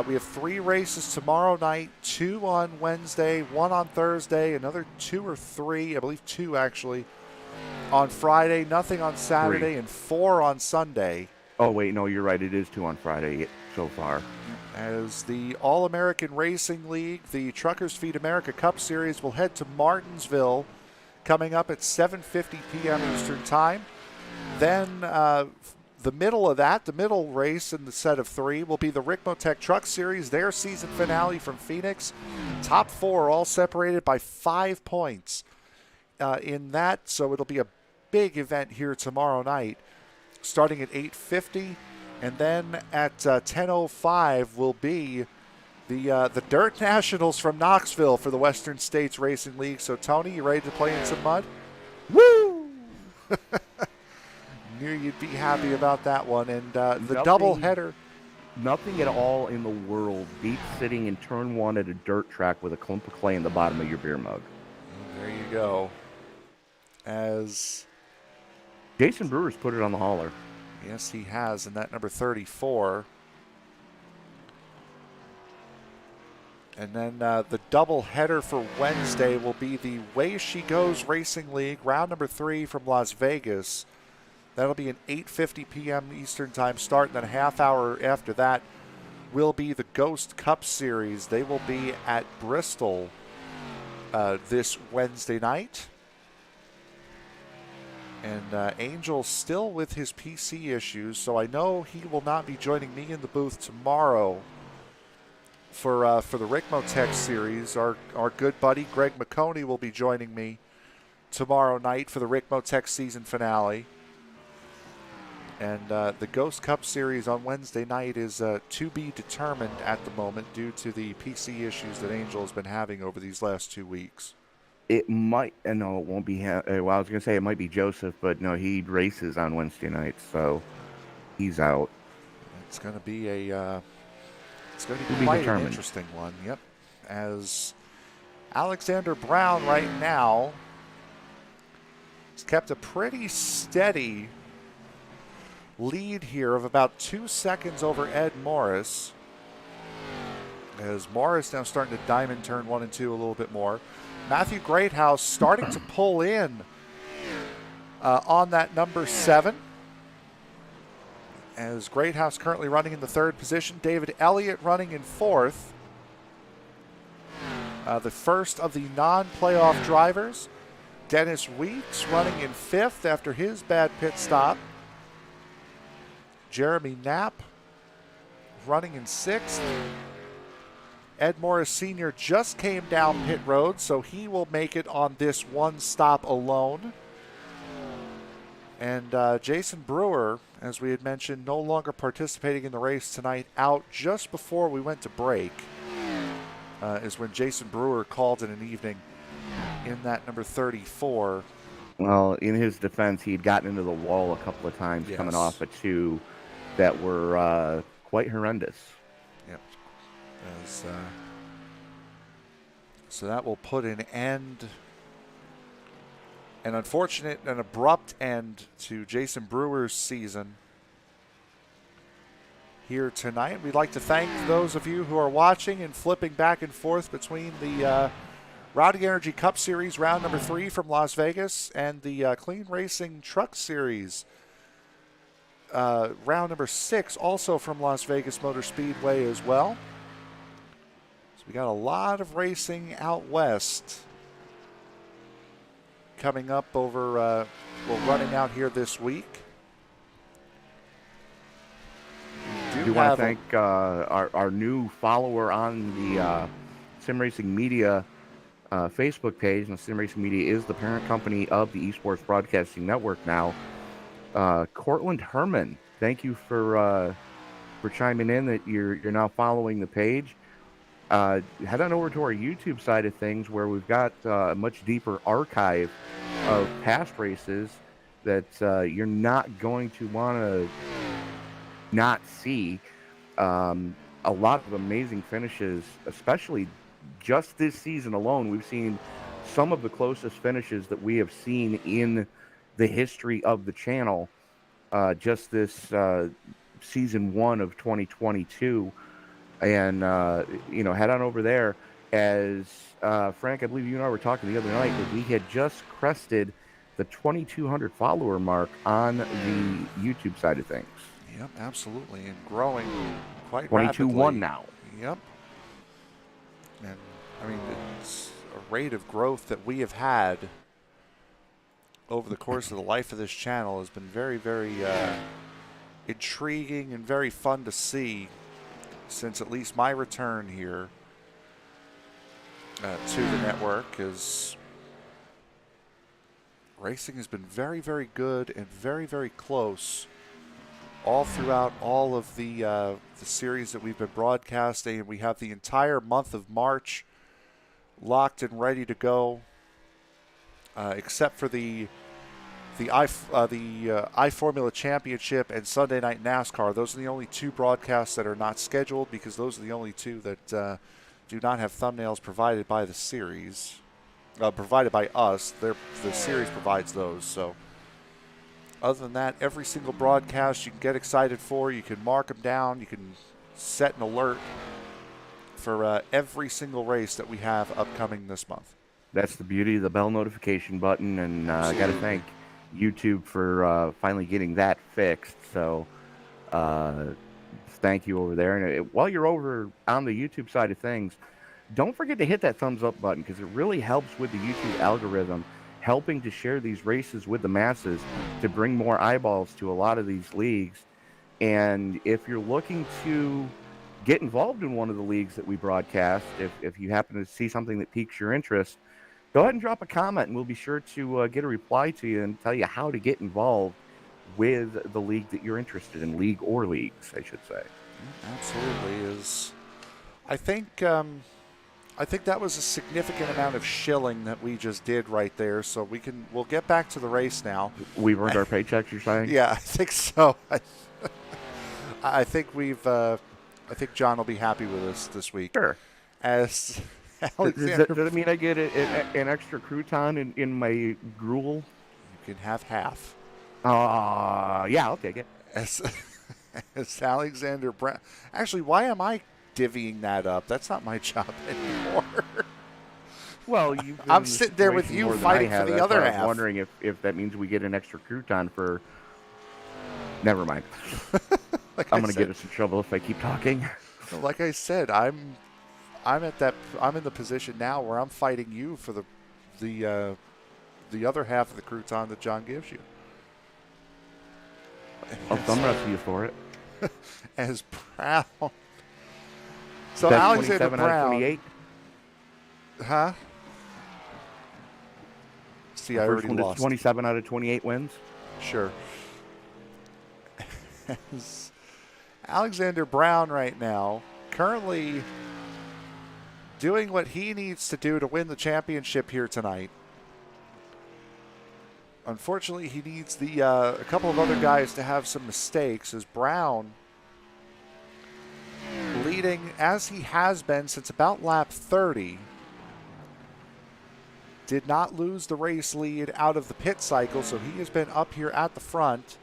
we have 3 races tomorrow night, 2 on Wednesday, 1 on Thursday, another 2 or 3, I believe 2 actually, on Friday, nothing on Saturday, 3. and 4 on Sunday. Oh, wait, no, you're right. It is 2 on Friday so far. As the All-American Racing League, the Truckers Feed America Cup Series will head to Martinsville coming up at 7:50 p.m. Eastern Time. Then the middle of that, the middle race in the set of 3, will be the Rick Motec Truck Series, their season finale from Phoenix. Top 4 all separated by 5 points in that, so it'll be a big event here tomorrow night, starting at 8:50, and then at 10:05 will be the Dirt Nationals from Knoxville for the Western States Racing League. So, Tony, you ready to play in some mud? Woo! Knew you'd be happy about that one. And the Nothing- doubleheader. Nothing at all in the world beats sitting in turn 1 at a dirt track with a clump of clay in the bottom of your beer mug. There you go. As Jason Brewer's put it on the hauler. yes, he has, in that number 34. And then the double header for Wednesday will be the Way She Goes Racing League, round number 3 from Las Vegas. That'll be an 8:50 p.m. Eastern Time start, and then a half hour after that will be the Ghost Cup Series. They will be at Bristol this Wednesday night. And Angel still with his PC issues, so I know he will not be joining me in the booth tomorrow for the Rick Motec Series. Our good buddy Greg McConey will be joining me tomorrow night for the Rick Motec season finale. And the Ghost Cup Series on Wednesday night is to be determined at the moment due to the PC issues that Angel has been having over these last 2 weeks. It might, no, it won't be, well, I was going to say it might be Joseph, but no, he races on Wednesday nights, so he's out. It's going to be it's going to To be be quite an determined. interesting one. Yep. As Alexander Brown right now has kept a pretty steady lead here of about 2 seconds over Ed Morris. As Morris now starting to diamond turn 1 and 2 a little bit more. Matthew Greathouse starting to pull in on that number 7. As Greathouse currently running in the 3rd position. David Elliott running in 4th. The first of the non-playoff drivers. Dennis Weeks running in 5th after his bad pit stop. Jeremy Knapp running in 6th. Ed Morris Sr. just came down pit road, so he will make it on this one stop alone. And Jason Brewer, as we had mentioned, no longer participating in the race tonight, out just before we went to break, is when Jason Brewer called it an evening in that number 34. Well, in his defense, he had gotten into the wall a couple of times coming Yes. off of 2 that were quite horrendous. Yep. So that will put an unfortunate and abrupt end to Jason Brewer's season here tonight. We'd like to thank those of you who are watching and flipping back and forth between the Rowdy Energy Cup Series round number 3 from Las Vegas and the Clean Racing Truck Series round number 6 also from Las Vegas Motor Speedway as well. So we got a lot of racing out west coming up over, running out here this week. I do want to thank our new follower on the Sim Racing Media Facebook page. And Sim Racing Media is the parent company of the Esports Broadcasting Network now. Cortland Herman, thank you for chiming in that you're now following the page. Head on over to our YouTube side of things where we've got a much deeper archive of past races that you're not going to want to not see. A lot of amazing finishes, especially just this season alone, we've seen some of the closest finishes that we have seen in the history of the channel. Just this season 1 of 2022, and head on over there. As Frank, I believe you and I were talking the other night that we had just crested the 2,200 follower mark on the YouTube side of things. Yep, absolutely, and growing quite 22-1 rapidly. now. Yep. And I mean, it's a rate of growth that we have had over the course of the life of this channel has been very, very intriguing and very fun to see since at least my return here to the network. Because racing has been very, very good and very, very close all throughout all of the series that we've been broadcasting. And we have the entire month of March locked and ready to go, except for the iFormula Championship and Sunday Night NASCAR. Those are the only two broadcasts that are not scheduled, because those are the only two that do not have thumbnails provided by the series, provided by us. The series provides those. So other than that, every single broadcast you can get excited for. You can mark them down. You can set an alert for every single race that we have upcoming this month. That's the beauty of the bell notification button, and I got to thank YouTube for finally getting that fixed. So thank you over there. And while you're over on the YouTube side of things, don't forget to hit that thumbs up button, because it really helps with the YouTube algorithm, helping to share these races with the masses to bring more eyeballs to a lot of these leagues. And if you're looking to get involved in one of the leagues that we broadcast, if you happen to see something that piques your interest, go ahead and drop a comment, and we'll be sure to get a reply to you and tell you how to get involved with the league that you're interested in, league or leagues, I should say. Absolutely. I think that was a significant amount of shilling that we just did right there. So we'll get back to the race now. We've earned our paychecks, you're saying? Yeah, I think so. I think I think John will be happy with us this week. Sure. As Alexander, does that mean I get an extra crouton in my gruel? You can have half. Yeah, I'll take it. As Alexander Brown. Actually, why am I divvying that up? That's not my job anymore. Well, I'm sitting there with you fighting for the other half. I was wondering if that means we get an extra crouton for... Never mind. I'm going to get us in trouble if I keep talking. Like I said, I'm in the position now where I'm fighting you for the other half of the crouton that John gives you. I'll thumb wrestle you for it. As Brown. So that's Alexander 27 Brown. Out of 28. Huh? See, I already lost. 27 out of 28 wins. Sure. Alexander Brown right now currently doing what he needs to do to win the championship here tonight. Unfortunately, he needs a couple of other guys to have some mistakes, as Brown, leading as he has been since about lap 30, did not lose the race lead out of the pit cycle, so he has been up here at the front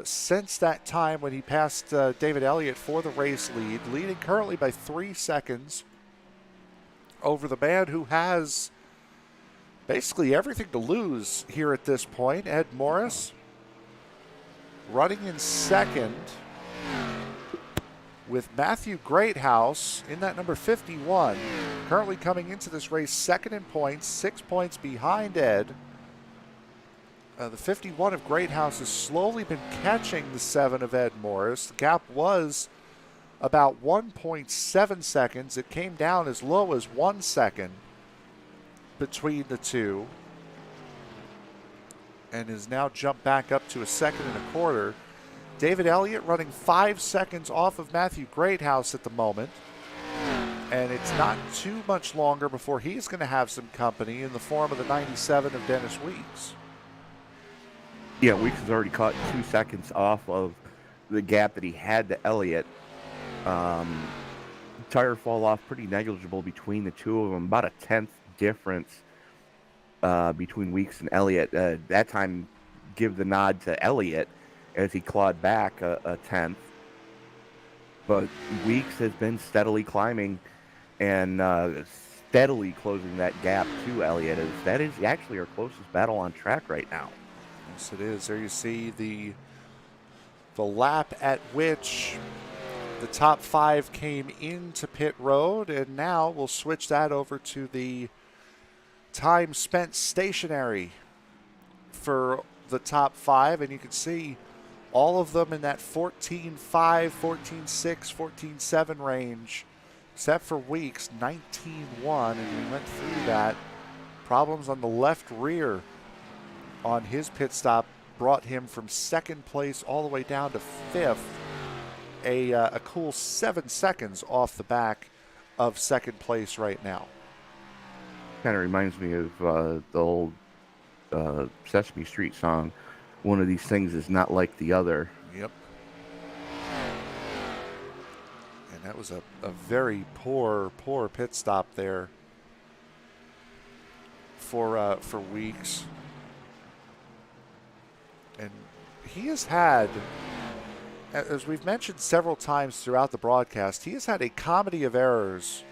since that time when he passed David Elliott for the race lead, leading currently by 3 seconds over the man who has basically everything to lose here at this point, Ed Morris, running in second with Matthew Greathouse in that number 51, currently coming into this race second in points, 6 points behind Ed. The 51 of Greathouse has slowly been catching the 7 of Ed Morris. The gap was about 1.7 seconds. It came down as low as 1 second between the two, and has now jumped back up to a 1.25 seconds. David Elliott running 5 seconds off of Matthew Greathouse at the moment, and it's not too much longer before he's going to have some company in the form of the 97 of Dennis Weeks. Yeah, Weeks has already caught 2 seconds off of the gap that he had to Elliott. tire fall off pretty negligible between the two of them, about a tenth difference between Weeks and Elliott. That time, give the nod to Elliott as he clawed back a tenth. But Weeks has been steadily climbing and steadily closing that gap to Elliott. That is actually our closest battle on track right now. Yes, it is. There you see the lap at which the top 5 came into pit road, and now we'll switch that over to the time spent stationary for the top 5, and you can see all of them in that 14.5, 14.6, 14.7 range, except for Weeks, 19.1, and we went through that. Problems on the left rear on his pit stop brought him from second place all the way down to 5th, a cool 7 seconds off the back of second place right now. Kind of reminds me of the old Sesame Street song, "One of these things is not like the other." Yep. And that was a very poor pit stop there for Weeks. And he has had, as we've mentioned several times throughout the broadcast, he has had a comedy of errors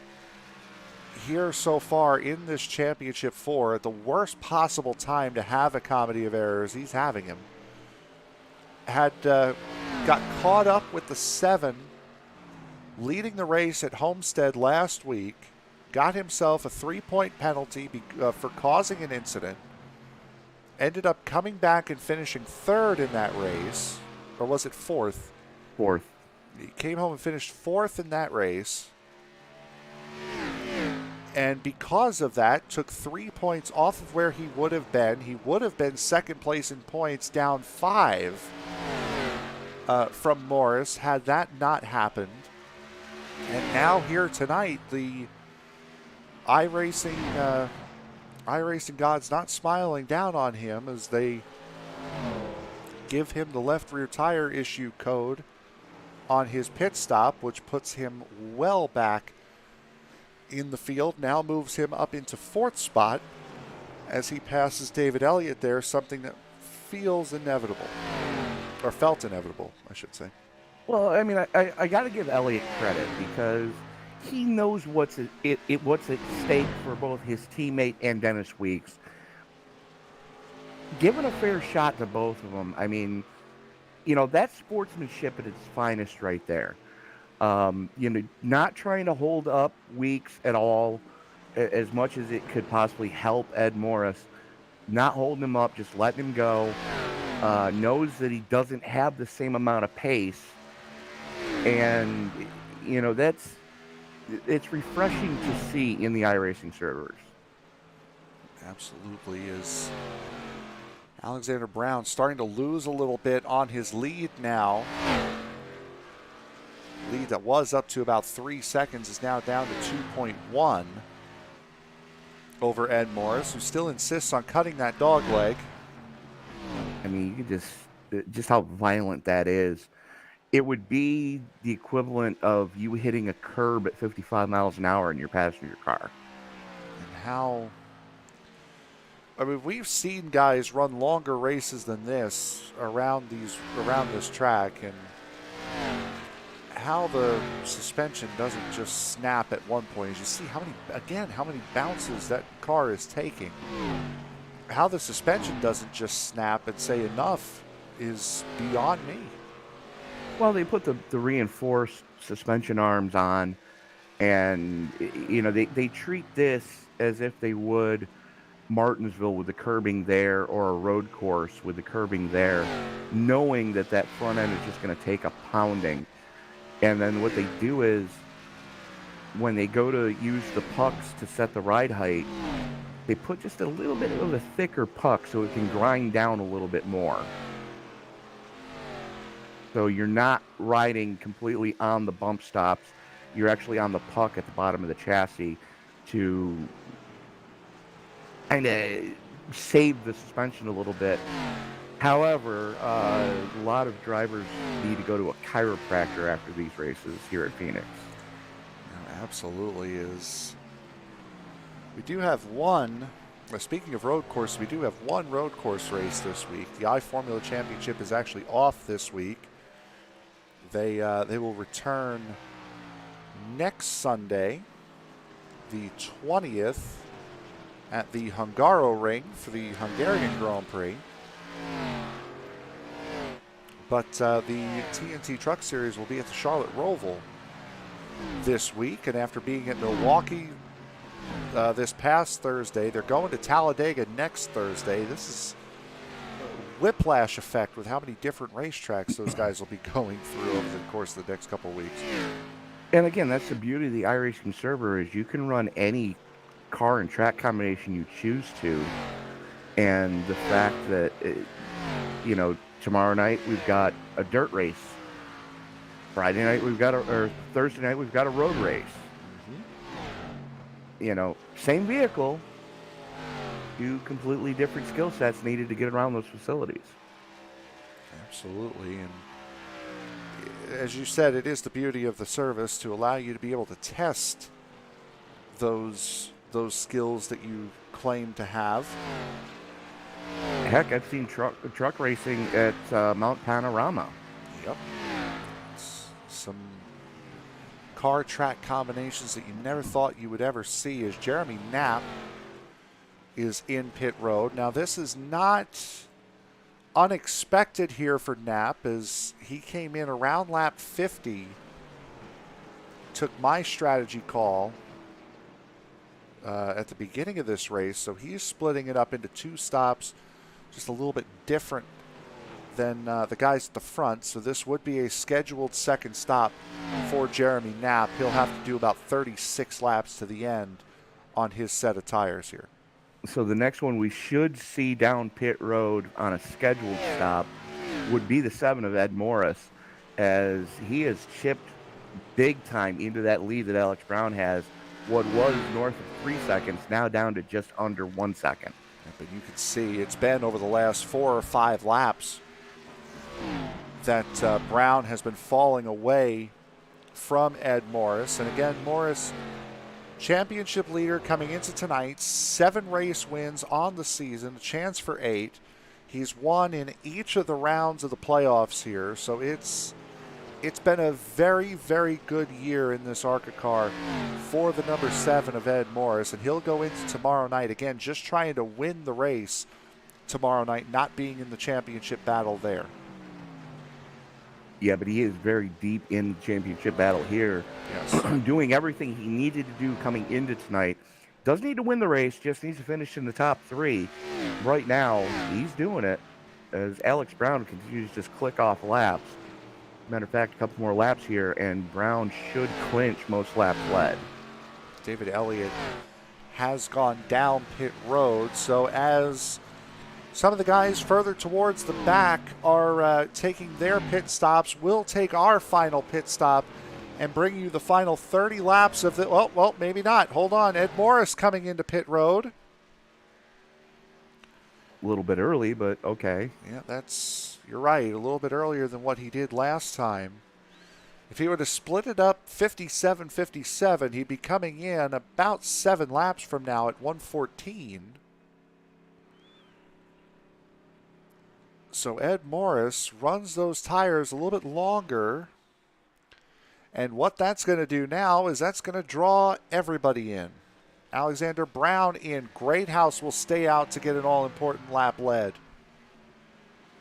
here so far in this championship 4 at the worst possible time to have a comedy of errors. He's having him. Got caught up with the 7 leading the race at Homestead last week, got himself a 3-point penalty for causing an incident, ended up coming back and finishing 3rd in that race, or was it 4th? 4th. He came home and finished 4th in that race. And because of that, took 3 points off of where he would have been. He would have been second place in points, down 5 from Morris, had that not happened. And now here tonight, the iRacing gods not smiling down on him as they give him the left rear tire issue code on his pit stop, which puts him well back in the field, now moves him up into 4th spot as he passes David Elliott there, something that feels inevitable, or felt inevitable, I should say. Well, I mean, I got to give Elliott credit because he knows what's at stake for both his teammate and Dennis Weeks. Given a fair shot to both of them, I mean, that's sportsmanship at its finest right there. Not trying to hold up Weeks at all, as much as it could possibly help Ed Morris. Not holding him up, just letting him go. Knows that he doesn't have the same amount of pace. And, it's refreshing to see in the iRacing servers. Absolutely is. Alexander Brown starting to lose a little bit on his lead now. Lead that was up to about 3 seconds is now down to 2.1 over Ed Morris, who still insists on cutting that dog leg. I mean, you can just how violent that is. It would be the equivalent of you hitting a curb at 55 miles an hour in your passenger car. And how, I mean, we've seen guys run longer races than this around this track, and how the suspension doesn't just snap at one point. As you see how many bounces that car is taking. How the suspension doesn't just snap and say enough is beyond me. Well, they put the reinforced suspension arms on, and they treat this as if they would Martinsville with the curbing there, or a road course with the curbing there, knowing that front end is just going to take a pounding. And then what they do is, when they go to use the pucks to set the ride height, they put just a little bit of a thicker puck so it can grind down a little bit more. So you're not riding completely on the bump stops. You're actually on the puck at the bottom of the chassis to kind of save the suspension a little bit. However, a lot of drivers need to go to a chiropractor after these races here at Phoenix. Absolutely is. We do have one, speaking of road course, we do have one road course race this week. The iFormula Championship is actually off this week. They will return next Sunday, the 20th, at the Hungaroring for the Hungarian Grand Prix. But the TNT Truck Series will be at the Charlotte Roval this week, and after being at Milwaukee this past Thursday, they're going to Talladega next Thursday. This is a whiplash effect with how many different racetracks those guys will be going through over the course of the next couple of weeks. And again, that's the beauty of the iRacing server is you can run any car and track combination you choose to, and the fact that tomorrow night we've got a dirt race. Friday night or Thursday night we've got a road race. Same vehicle, two completely different skill sets needed to get around those facilities. Absolutely, and as you said, it is the beauty of the service to allow you to be able to test those skills that you claim to have. Heck, I've seen truck racing at Mount Panorama. Yep. Some car track combinations that you never thought you would ever see as Jeremy Knapp is in pit road. Now, this is not unexpected here for Knapp, as he came in around lap 50, took my strategy call at the beginning of this race, so he's splitting it up into two stops, just a little bit different than the guys at the front. So this would be a scheduled second stop for Jeremy Knapp. He'll have to do about 36 laps to the end on his set of tires here. So the next one we should see down pit road on a scheduled stop would be the 7 of Ed Morris, as he has chipped big time into that lead that Alex Brown has. What was north of 3 seconds, now down to just under 1 second. Yeah, but you can see it's been over the last 4 or 5 laps that Brown has been falling away from Ed Morris. And again, Morris, championship leader coming into tonight, 7 race wins on the season, a chance for 8. He's won in each of the rounds of the playoffs here, so it's been a very, very good year in this ARCA car for the number 7 of Ed Morris, and he'll go into tomorrow night, again, just trying to win the race tomorrow night, not being in the championship battle there. Yeah, but he is very deep in the championship battle here. Yes. Doing everything he needed to do coming into tonight. Doesn't need to win the race, just needs to finish in the top 3. Right now, he's doing it as Alex Brown continues to just click off laps. Matter of fact, a couple more laps here, and Brown should clinch most laps led. David Elliott has gone down pit road, so as some of the guys further towards the back are taking their pit stops, we'll take our final pit stop and bring you the final 30 laps of the, well, maybe not. Hold on, Ed Morris coming into pit road. A little bit early, but okay. Yeah, you're right, a little bit earlier than what he did last time. If he were to split it up 57-57, he'd be coming in about 7 laps from now at 114. So Ed Morris runs those tires a little bit longer. And what that's going to do now is that's going to draw everybody in. Alexander Brown in. Greathouse will stay out to get an all-important lap led.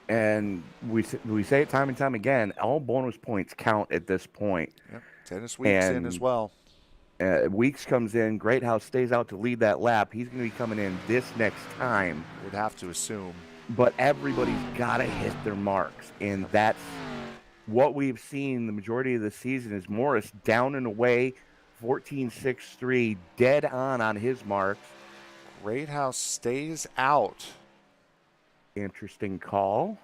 And we say it time and time again, all bonus points count at this point. Yep. Dennis Weeks in as well. Weeks comes in. Greathouse stays out to lead that lap. He's going to be coming in this next time. Would have to assume. But everybody's got to hit their marks. And that's what we've seen the majority of the season is Morris down and away, 14.63, dead on his marks. Greathouse stays out. Interesting call.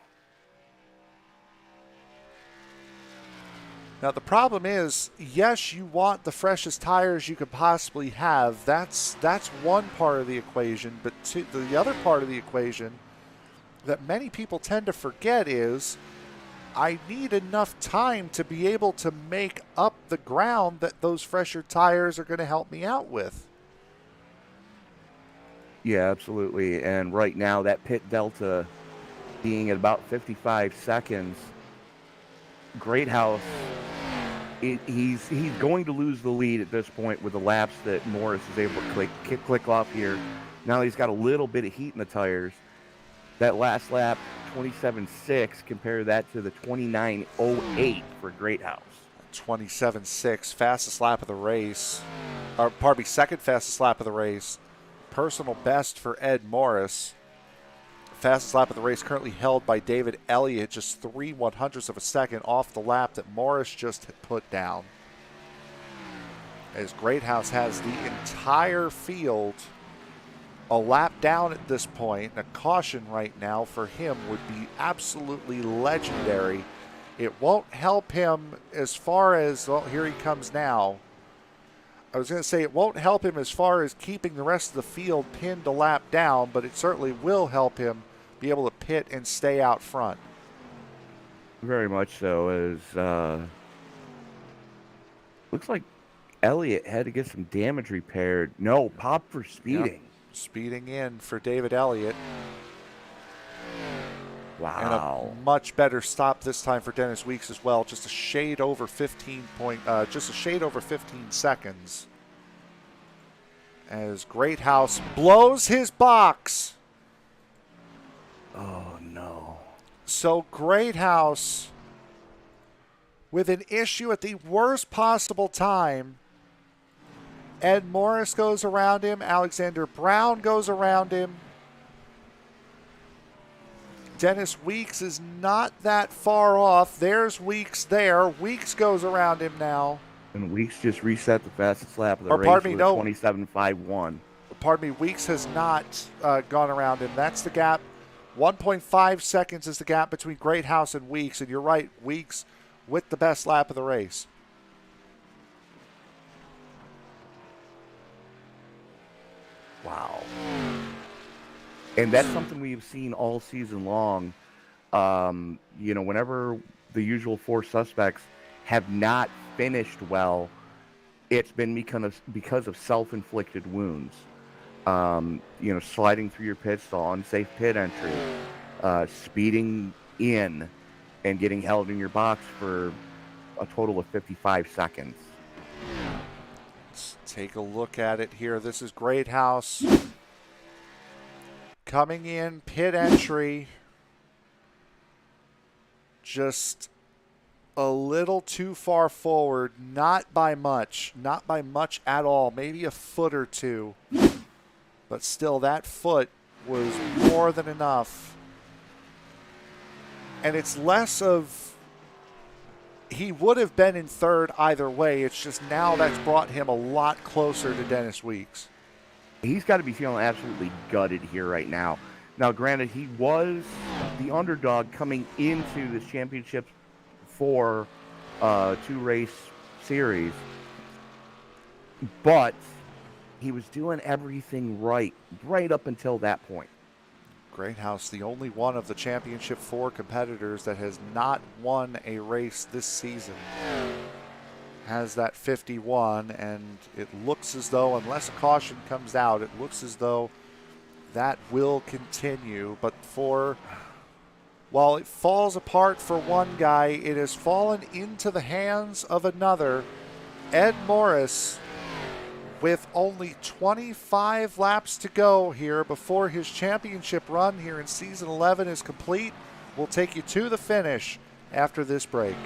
Now, the problem is, yes, you want the freshest tires you could possibly have. That's one part of the equation. But the other part of the equation that many people tend to forget is I need enough time to be able to make up the ground that those fresher tires are going to help me out with. Yeah, absolutely. And right now, that pit delta being at about 55 seconds, Greathouse, he's going to lose the lead at this point with the laps that Morris is able to click off here. Now he's got a little bit of heat in the tires. That last lap, 27.6, compare that to the 29.08 for Greathouse. 27.6, fastest lap of the race. Or, pardon me, second fastest lap of the race. Personal best for Ed Morris. Fastest lap of the race currently held by David Elliott, just 3/100ths of a second off the lap that Morris just put down. As Greathouse has the entire field a lap down at this point. A caution right now for him would be absolutely legendary. It won't help him as far as, well, here he comes now. I was going to say it won't help him as far as keeping the rest of the field pinned a lap down, but it certainly will help him be able to pit and stay out front. Very much so. As looks like Elliott had to get some damage repaired. No, pop for speeding. Yep. Speeding in for David Elliott. Wow. And a much better stop this time for Dennis Weeks as well. Just a shade over 15 seconds. As Greathouse blows his box. Oh no. So Greathouse with an issue at the worst possible time. Ed Morris goes around him. Alexander Brown goes around him. Dennis Weeks is not that far off. There's Weeks there. Weeks goes around him now. And Weeks just reset the fastest lap of the race with 27.51. Pardon me, Weeks has not gone around him. That's the gap. 1.5 seconds is the gap between Greathouse and Weeks. And you're right, Weeks with the best lap of the race. Wow. And that's something we've seen all season long. Whenever the usual four suspects have not finished well, it's been because of self-inflicted wounds. Sliding through your pit stall, unsafe pit entry, speeding in, and getting held in your box for a total of 55 seconds. Let's take a look at it here. This is Greathouse coming in, pit entry. Just a little too far forward, not by much at all, maybe a foot or two. But still, that foot was more than enough. And it's less of, he would have been in third either way. It's just now that's brought him a lot closer to Dennis Weeks. He's got to be feeling absolutely gutted here right now. Now, granted, he was the underdog coming into this championship for two-race series, but he was doing everything right up until that point. Greathouse, the only one of the championship four competitors that has not won a race this season, has that 51, and it looks as though, unless a caution comes out, it looks as though that will continue. But while it falls apart for one guy, it has fallen into the hands of another. Ed Morris, with only 25 laps to go here before his championship run here in season 11 is complete, will take you to the finish after this break.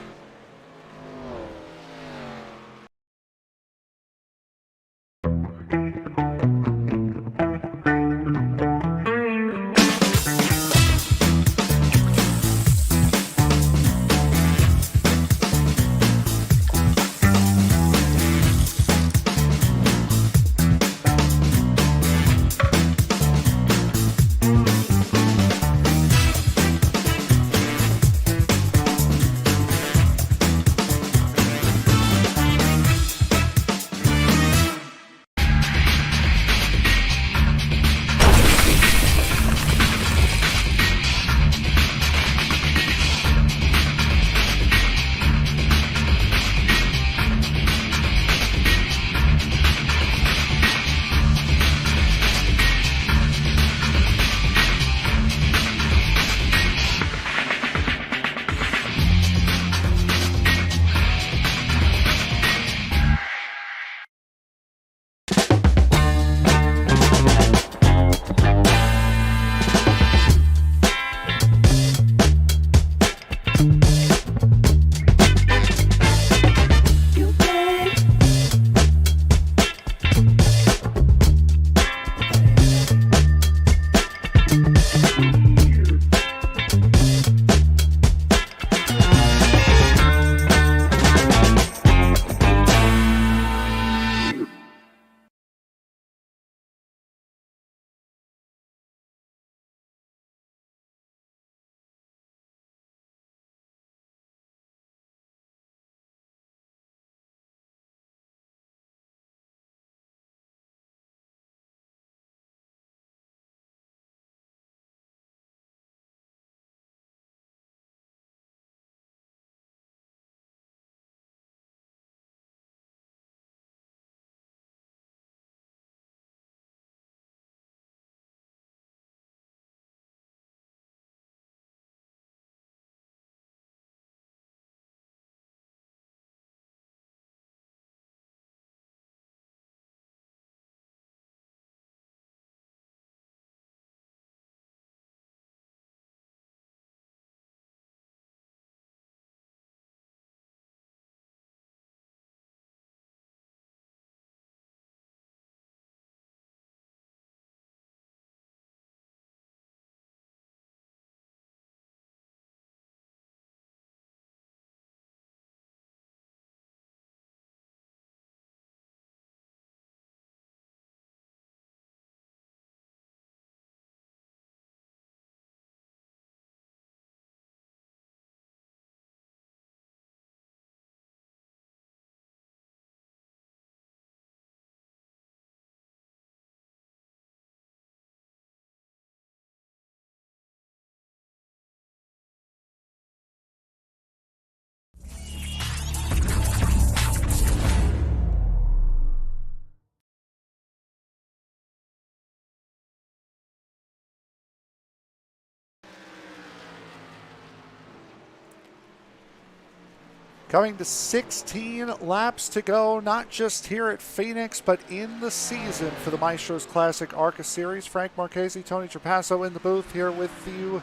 Coming to 16 laps to go, not just here at Phoenix, but in the season for the Maestro's Classic ARCA Series. Frank Marchese, Tony Trapasso in the booth here with you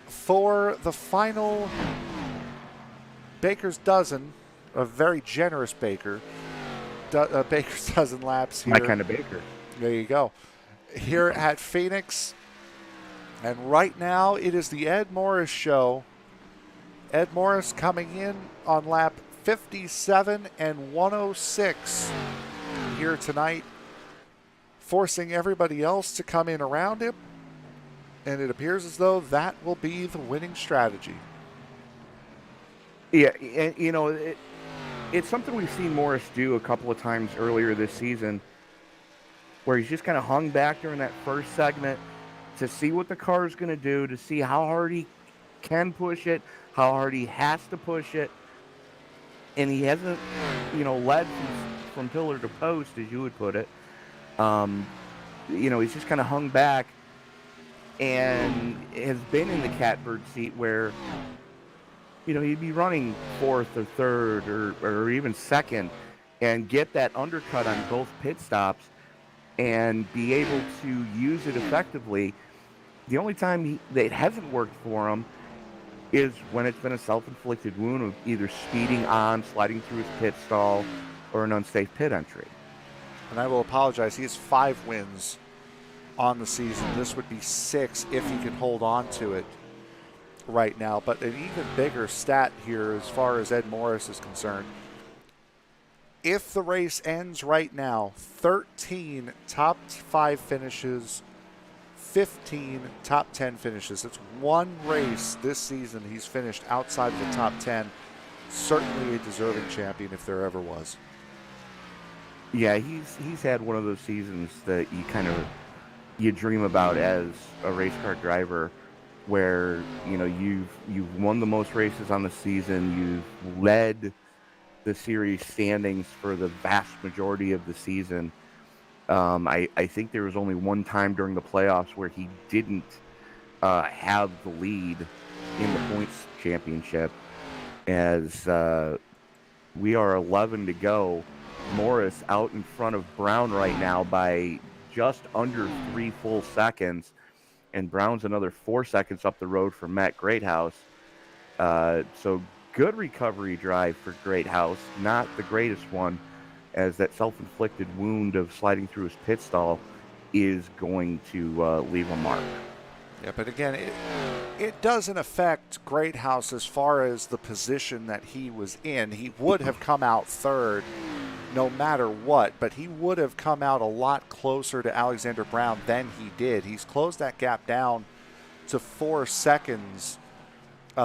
for the final Baker's Dozen, a very generous Baker's Dozen laps here. My kind of Baker. There you go. Here at Phoenix. And right now it is the Ed Morris show. Ed Morris coming in on lap 57 and 106 here tonight, forcing everybody else to come in around him. And it appears as though that will be the winning strategy. Yeah, and you know, it's something we've seen Morris do a couple of times earlier this season, where he's just kind of hung back during that first segment to see what the car is going to do, to see how hard he can push it, how hard he has to push it. And he hasn't, you know, led from pillar to post, as you would put it. You know, he's just kind of hung back and has been in the catbird seat where, you know, he'd be running fourth or third or even second and get that undercut on both pit stops and be able to use it effectively. The only time that it hasn't worked for him is when it's been a self-inflicted wound of either speeding on, sliding through his pit stall, or an unsafe pit entry. And I will apologize. He has 5 wins on the season. This would be 6 if he can hold on to it right now. But an even bigger stat here as far as Ed Morris is concerned. If the race ends right now, 13 top 5 finishes, 15 top 10 finishes. It's one race this season he's finished outside of the top 10. Certainly a deserving champion if there ever was. Yeah, he's had one of those seasons that you dream about as a race car driver, where you know you've won the most races on the season, you've led the series standings for the vast majority of the season. I think there was only one time during the playoffs where he didn't have the lead in the points championship. As we are 11 to go, Morris out in front of Brown right now by just under 3 full seconds, and Brown's another 4 seconds up the road for Matt Greathouse. So good recovery drive for Greathouse, not the greatest one, as that self-inflicted wound of sliding through his pit stall is going to leave a mark. Yeah, but again, it doesn't affect Greathouse as far as the position that he was in. He would have come out third no matter what, but he would have come out a lot closer to Alexander Brown than he did. He's closed that gap down to 4 seconds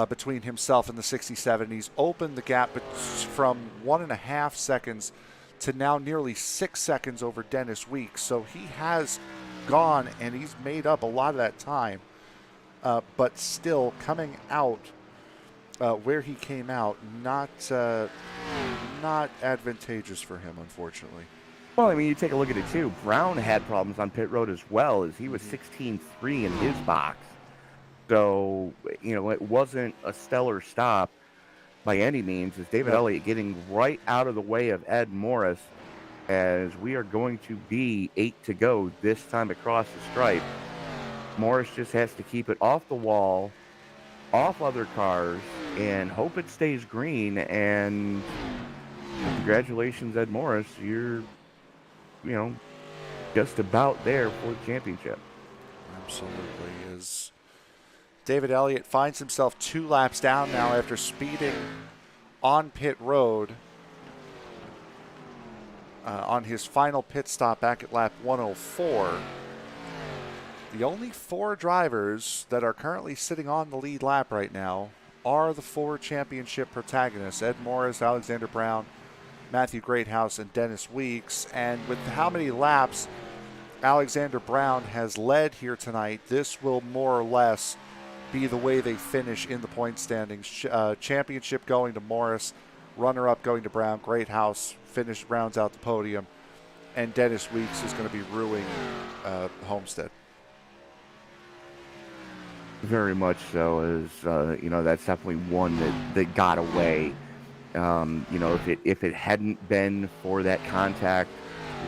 between himself and the 67. He's opened the gap from 1.5 seconds to now nearly 6 seconds over Dennis Weeks. So he has gone and he's made up a lot of that time, but still coming out where he came out, not advantageous for him, unfortunately. Well, I mean, you take a look at it too. Brown had problems on pit road as well, as he was 16-3 in his box. So, you know, it wasn't a stellar stop by any means, as David Elliott getting right out of the way of Ed Morris, as we are going to be 8 to go this time across the stripe. Morris just has to keep it off the wall, off other cars, and hope it stays green. And congratulations, Ed Morris. You're, you know, just about there for the championship. Absolutely is. David Elliott finds himself 2 laps down now after speeding on pit road on his final pit stop back at lap 104. The only 4 drivers that are currently sitting on the lead lap right now are the 4 championship protagonists: Ed Morris, Alexander Brown, Matthew Greathouse, and Dennis Weeks. And with how many laps Alexander Brown has led here tonight, this will more or less be the way they finish in the point standings. Championship going to Morris, runner-up going to Brown, Greathouse rounds out the podium, and Dennis Weeks is going to be ruining Homestead. Very much so, as you know, that's definitely one that got away If it hadn't been for that contact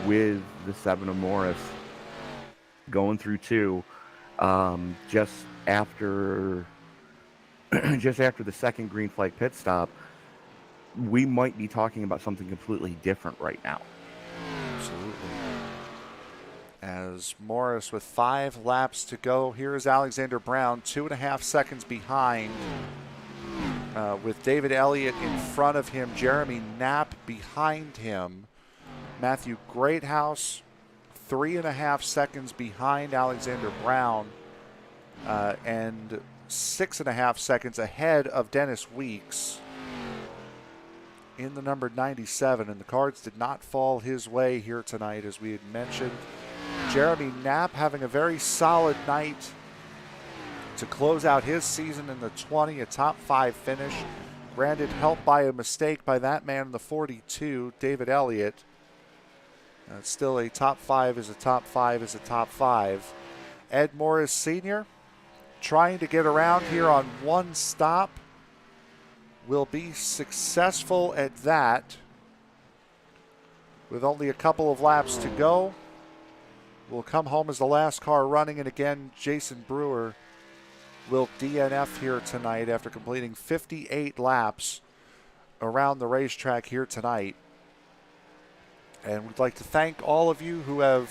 with the 7 of Morris going through 2, just after the second green flag pit stop, we might be talking about something completely different right now. Absolutely. As Morris with 5 laps to go, here is Alexander Brown, 2.5 seconds behind, with David Elliott in front of him, Jeremy Knapp behind him, Matthew Greathouse 3.5 seconds behind Alexander Brown, and 6.5 seconds ahead of Dennis Weeks in the number 97, and the cards did not fall his way here tonight, as we had mentioned. Jeremy Knapp having a very solid night to close out his season in the 20, a top 5 finish. Granted, helped by a mistake by that man in the 42, David Elliott. Still a top 5 is a top 5 is a top 5. Ed Morris Sr. trying to get around here on one stop. Will be successful at that with only a couple of laps to go. Will come home as the last car running, and again, Jason Brewer will DNF here tonight after completing 58 laps around the racetrack here tonight. And we'd like to thank all of you who have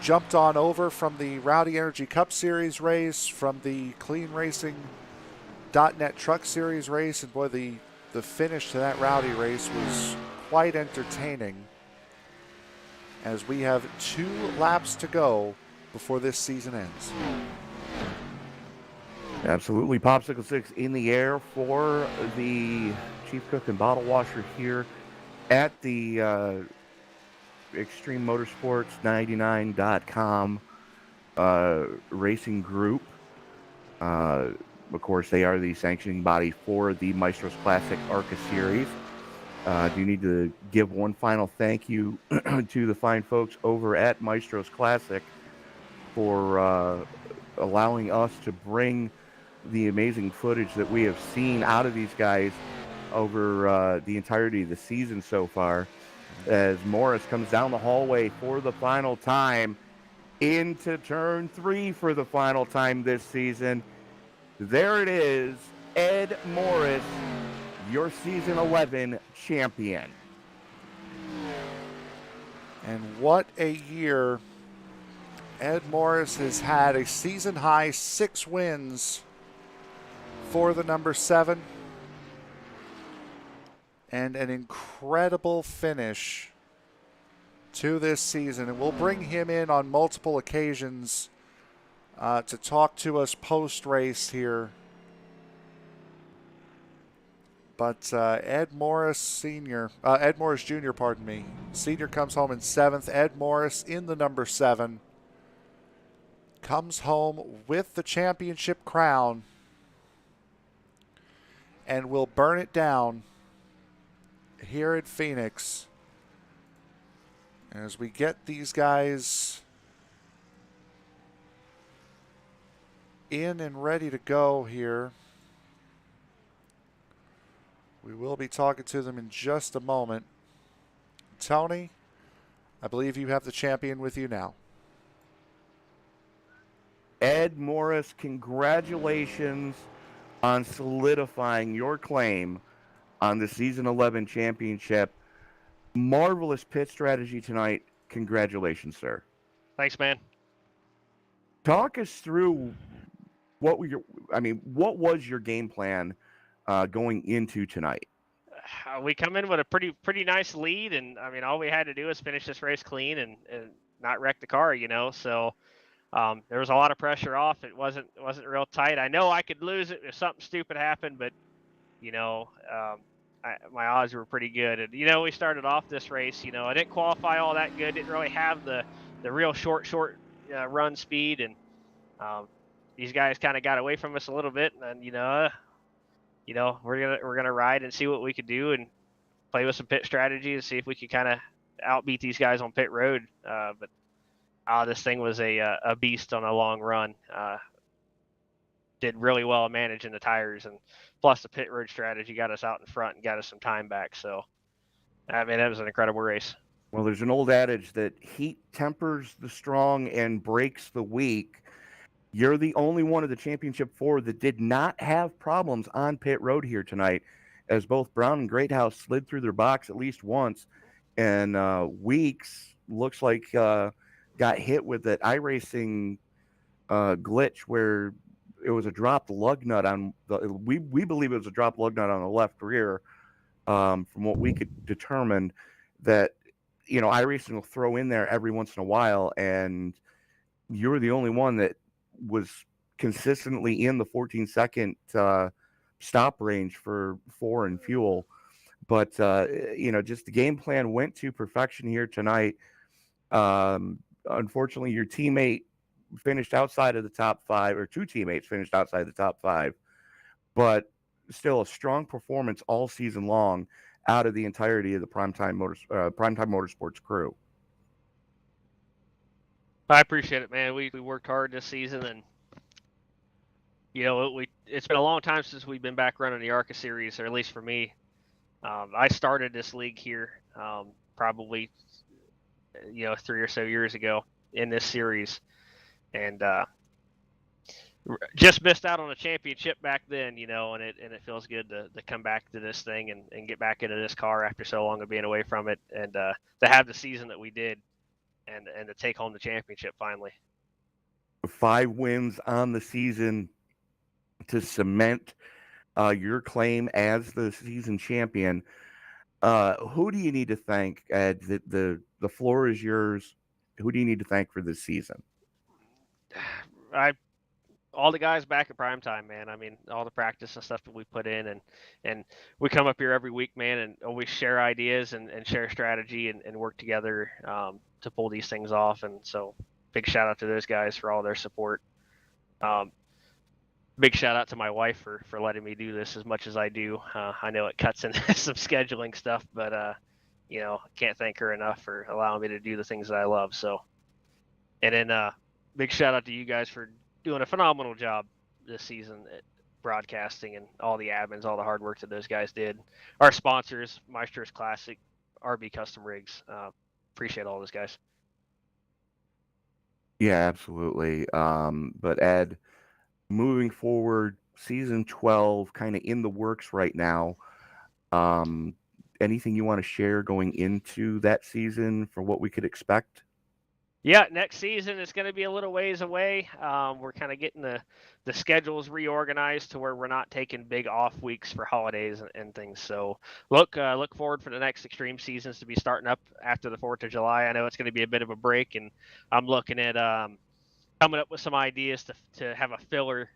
jumped on over from the Rowdy Energy Cup Series race, from the Clean Racing .NET Truck Series race, and boy, the finish to that Rowdy race was quite entertaining, as we have 2 laps to go before this season ends. Absolutely. Popsicle 6 in the air for the Chief Cook and Bottle Washer here at the Extreme Motorsports 99.com racing group. Of course, they are the sanctioning body for the Maestro's Classic ARCA Series. Do need to give one final thank you to the fine folks over at Maestro's Classic for allowing us to bring the amazing footage that we have seen out of these guys over the entirety of the season so far, as Morris comes down the hallway for the final time into turn 3 for the final time this season. There it is, Ed Morris, your season 11 champion. And what a year Ed Morris has had. A season high 6 wins for the number 7, and an incredible finish to this season. And we'll bring him in on multiple occasions to talk to us post-race here. But Ed Morris Jr., pardon me. Senior comes home in 7th. Ed Morris in the number 7 comes home with the championship crown and will burn it down here at Phoenix as we get these guys in and ready to go here. We will be talking to them in just a moment. Tony, I believe you have the champion with you now. Ed Morris, congratulations on solidifying your claim on the Season 11 championship. Marvelous pit strategy tonight. Congratulations, sir. Thanks, man. Talk us through what was your game plan going into tonight? We come in with a pretty nice lead, and I mean, all we had to do was finish this race clean and not wreck the car, So there was a lot of pressure off. It wasn't real tight. I know I could lose it if something stupid happened, but my odds were pretty good. And we started off this race. I didn't qualify all that good. Didn't really have the real short run speed, and these guys kind of got away from us a little bit. And we're gonna ride and see what we could do and play with some pit strategy and see if we could kind of outbeat these guys on pit road. But this thing was a beast on a long run. did really well managing the tires, and plus the pit road strategy got us out in front and got us some time back. So, I mean, that was an incredible race. Well, there's an old adage that heat tempers the strong and breaks the weak. You're the only one of the championship four that did not have problems on pit road here tonight, as both Brown and Greathouse slid through their box at least once. And Weeks looks like got hit with that iRacing glitch where it was a dropped lug nut on the. We believe it was a dropped lug nut on the left rear, from what we could determine. That iRacing will throw in there every once in a while, and you're the only one that was consistently in the 14-second stop range for four and fuel. But just the game plan went to perfection here tonight. Unfortunately, your teammate finished outside of the top five, or two teammates finished outside the top five, but still a strong performance all season long out of the entirety of the Primetime Motorsports crew. I appreciate it, man. We worked hard this season, and it's been a long time since we've been back running the ARCA series, or at least for me. I started this league here probably 3 or so years ago in this series, and just missed out on a championship back then, and it feels good to come back to this thing and get back into this car after so long of being away from it, and to have the season that we did, and to take home the championship finally. 5 wins on the season to cement your claim as the season champion. Who do you need to thank, Ed? The floor is yours. Who do you need to thank for this season? All the guys back at Primetime, man. I mean, all the practice and stuff that we put in, and we come up here every week, man, and always share ideas and share strategy and work together to pull these things off. And so big shout out to those guys for all their support. Big shout out to my wife for letting me do this as much as I do. I know it cuts into some scheduling stuff, but can't thank her enough for allowing me to do the things that I love. So, and then big shout out to you guys for doing a phenomenal job this season at broadcasting and all the admins, all the hard work that those guys did. Our sponsors, Maestro's Classic, RB Custom Rigs. Appreciate all those guys. Yeah, absolutely. But Ed, moving forward, season 12 kind of in the works right now. Anything you want to share going into that season for what we could expect? Yeah, next season is going to be a little ways away. We're kind of getting the schedules reorganized to where we're not taking big off weeks for holidays and things. So look forward for the next Extreme seasons to be starting up after the 4th of July. I know it's going to be a bit of a break, and I'm looking at coming up with some ideas to have a filler,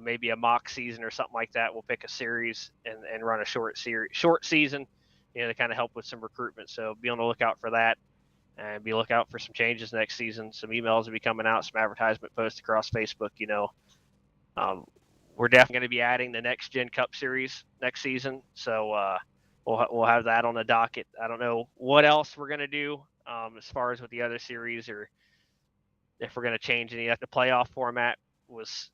maybe a mock season or something like that. We'll pick a series and run a short season, to kind of help with some recruitment. So be on the lookout for that. And be lookout for some changes next season. Some emails will be coming out, some advertisement posts across Facebook. We're definitely going to be adding the Next Gen Cup Series next season, so we'll have that on the docket. I don't know what else we're going to do as far as with the other series, or if we're going to change any. The playoff format was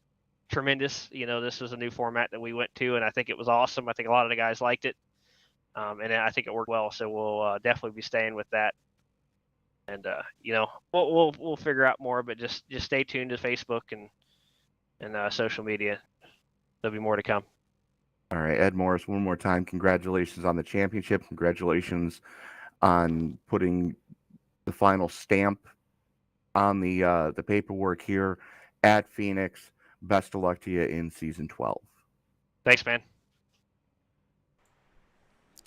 tremendous. This was a new format that we went to, and I think it was awesome. I think a lot of the guys liked it, and I think it worked well. So we'll definitely be staying with that. And we'll figure out more, but just stay tuned to Facebook and social media. There'll be more to come. All right, Ed Morris, one more time, congratulations on the championship. Congratulations on putting the final stamp on the paperwork here at Phoenix. Best of luck to you in season 12. Thanks, man.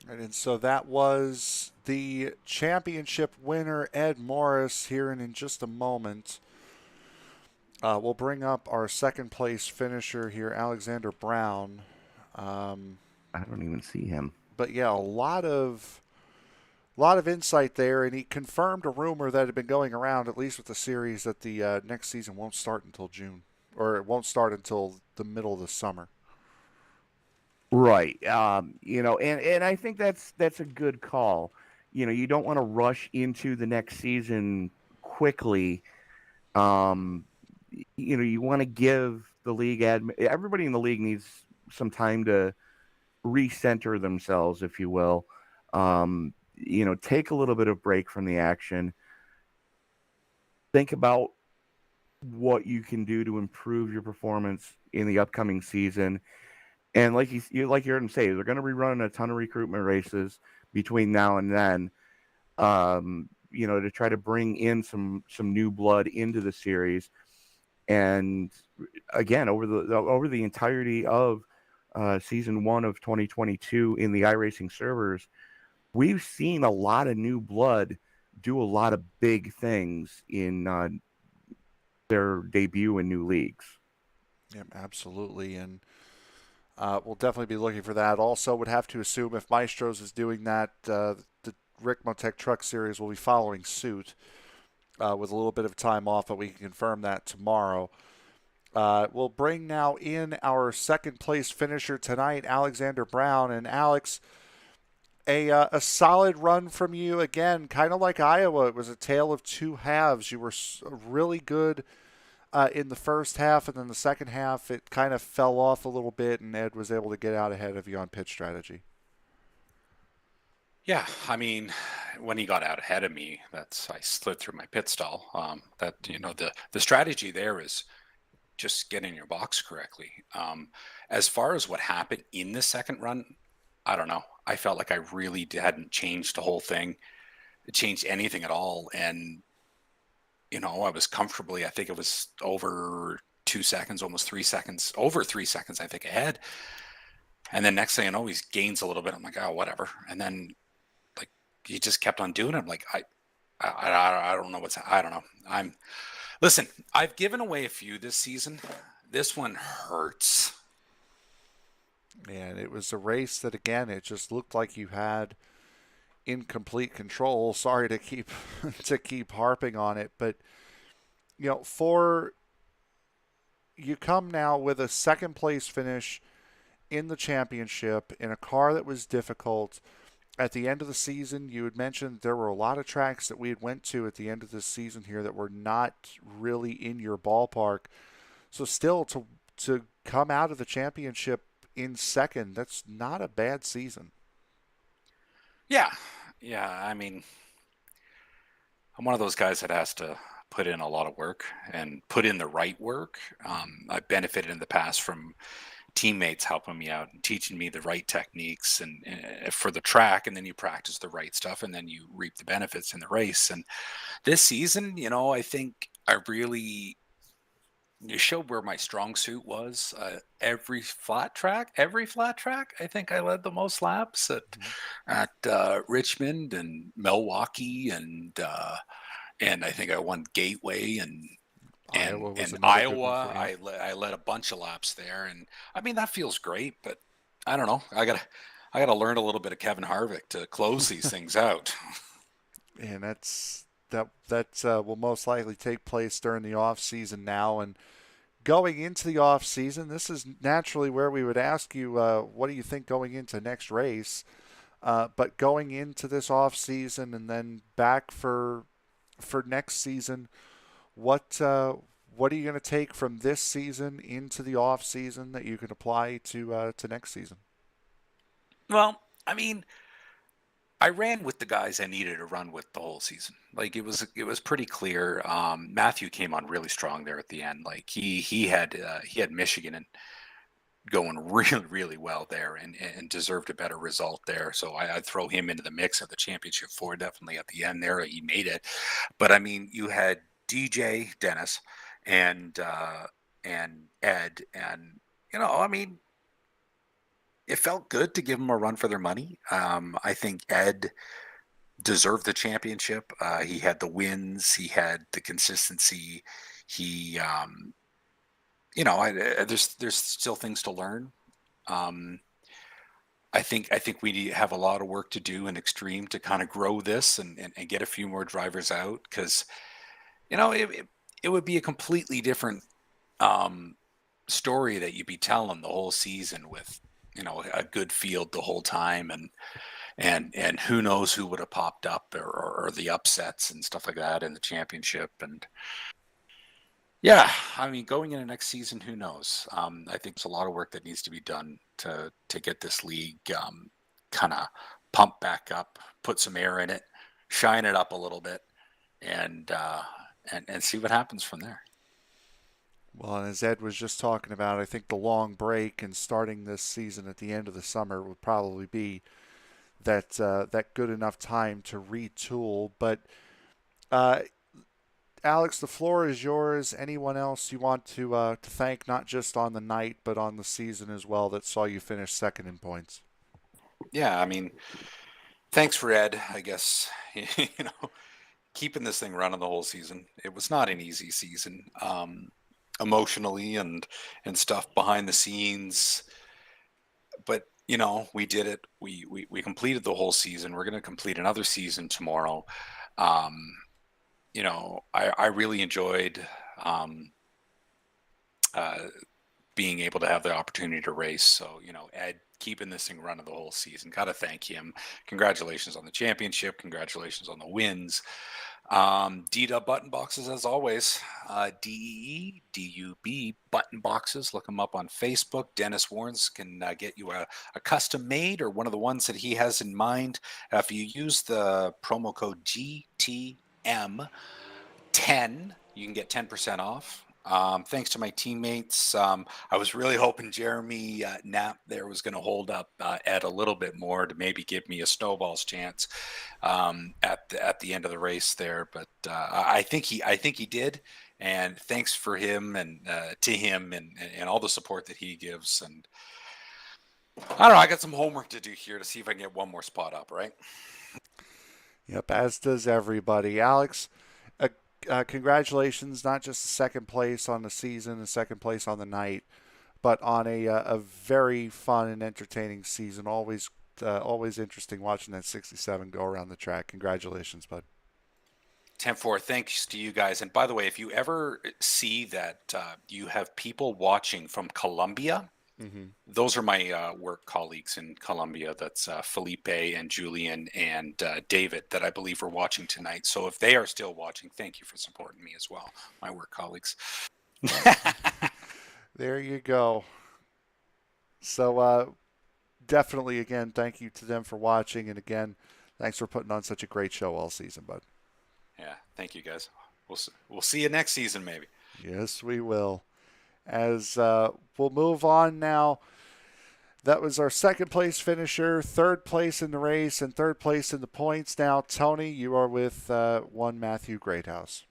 And so that was the championship winner, Ed Morris, here. And in just a moment, we'll bring up our second place finisher here, Alexander Brown. I don't even see him. But yeah, a lot of insight there, and he confirmed a rumor that had been going around, at least with the series, that the next season won't start until June, or it won't start until the middle of the summer. Right. And I think that's a good call. You don't want to rush into the next season quickly. You want to give the league everybody in the league needs some time to recenter themselves, if you will. Take a little bit of break from the action. Think about what you can do to improve your performance in the upcoming season. And like you heard him say, they're going to be running a ton of recruitment races between now and then. To try to bring in some new blood into the series. And again, over the entirety of season 1 of 2022 in the iRacing servers, we've seen a lot of new blood do a lot of big things in their debut in new leagues. Yeah, absolutely. And we'll definitely be looking for that. Also, would have to assume if Maestro's is doing that, the Rick Motec Truck Series will be following suit with a little bit of time off, but we can confirm that tomorrow. We'll bring now in our second place finisher tonight, Alexander Brown. And Alex, a solid run from you again, kind of like Iowa. It was a tale of two halves. You were really good in the first half, and then the second half it kind of fell off a little bit, and Ed was able to get out ahead of you on pit strategy. Yeah, I mean, when he got out ahead of me, I slid through my pit stall. The strategy there is just get in your box correctly. As far as what happened in the second run, I don't know. I felt like I really hadn't changed the whole thing, changed anything at all. And, I was comfortably, I think it was over 2 seconds, almost 3 seconds, over 3 seconds, I think, ahead. And then next thing I know, he gains a little bit. I'm like, oh, whatever. And then he just kept on doing it. I'm like, I don't know I don't know. Listen, I've given away a few this season. This one hurts. And it was a race that, again, it just looked like you had incomplete control. Sorry to keep harping on it, but you come now with a second place finish in the championship in a car that was difficult. At the end of the season, you had mentioned there were a lot of tracks that we had went to at the end of this season here that were not really in your ballpark. So still to come out of the championship in second, that's not a bad season. Yeah. I mean, I'm one of those guys that has to put in a lot of work and put in the right work. I've benefited in the past from teammates helping me out and teaching me the right techniques and for the track, and then you practice the right stuff and then you reap the benefits in the race. And this season, I think I really showed where my strong suit was. Every flat track, I think I led the most laps at Richmond and Milwaukee, and I think I won Gateway and Iowa. I led a bunch of laps there, and I mean that feels great. But I don't know. I gotta learn a little bit of Kevin Harvick to close these things out. And that will most likely take place during the off season now. And going into the off season, this is naturally where we would ask you, what do you think going into next race? But going into this off season and then back for next season, what are you going to take from this season into the off season that you can apply to next season? Well, I mean, I ran with the guys I needed to run with the whole season. Like it was pretty clear. Matthew came on really strong there at the end. Like he had Michigan and going really, really well there and deserved a better result there. So I'd throw him into the mix of the championship four definitely at the end there. He made it. But I mean, you had DJ Dennis and Ed, and I mean, it felt good to give them a run for their money. I think Ed deserved the championship. He had the wins. He had the consistency. He, there's still things to learn. I think we have a lot of work to do in Extreme to kind of grow this and get a few more drivers out, because, it would be a completely different story that you'd be telling the whole season with, a good field the whole time, and who knows who would have popped up or the upsets and stuff like that in the championship. And Yeah, I mean, going into next season, who knows? I think there's a lot of work that needs to be done to get this league kind of pumped back up, put some air in it, shine it up a little bit, and and see what happens from there. Well, and as Ed was just talking about, I think the long break and starting this season at the end of the summer would probably be that good enough time to retool. But uh, Alex, the floor is yours. Anyone else you want to thank, not just on the night, but on the season as well, that saw you finish second in points? Yeah, I mean, thanks for Ed, I guess. You know, keeping this thing running the whole season. It was not an easy season, emotionally and stuff behind the scenes. But you know, we did it. We completed the whole season. We're going to complete another season tomorrow. Um, you know, I really enjoyed uh, being able to have the opportunity to race. So, you know, Ed keeping this thing running the whole season. Got to thank him. Congratulations on the championship. Congratulations on the wins. D-Dub button boxes, as always. DEEDUB button boxes. Look him up on Facebook. Dennis Warnes can get you a custom made or one of the ones that he has in mind. If you use the promo code GTM10, you can get 10% off. Thanks to my teammates. I was really hoping Jeremy Knapp there was going to hold up Ed a little bit more to maybe give me a snowball's chance at the end of the race there. But I think he did. And thanks for him and to him and all the support that he gives. And I don't know. I got some homework to do here to see if I can get one more spot up. Right. Yep, as does everybody. Alex, congratulations, not just second place on the season and second place on the night, but on a very fun and entertaining season. Always interesting watching that 67 go around the track. Congratulations, bud. 10-4, thanks to you guys. And by the way, if you ever see that you have people watching from Colombia, those are my work colleagues in Colombia. That's Felipe and Julian and David that I believe are watching tonight. So if they are still watching, thank you for supporting me as well, my work colleagues. There you go. So definitely, again, thank you to them for watching. And again, thanks for putting on such a great show all season, bud. Yeah, thank you guys. We'll see you next season, maybe. Yes, we will. As we'll move on now. That was our second place finisher, third place in the race, and third place in the points. Now, Tony, you are with one Matthew Greathouse.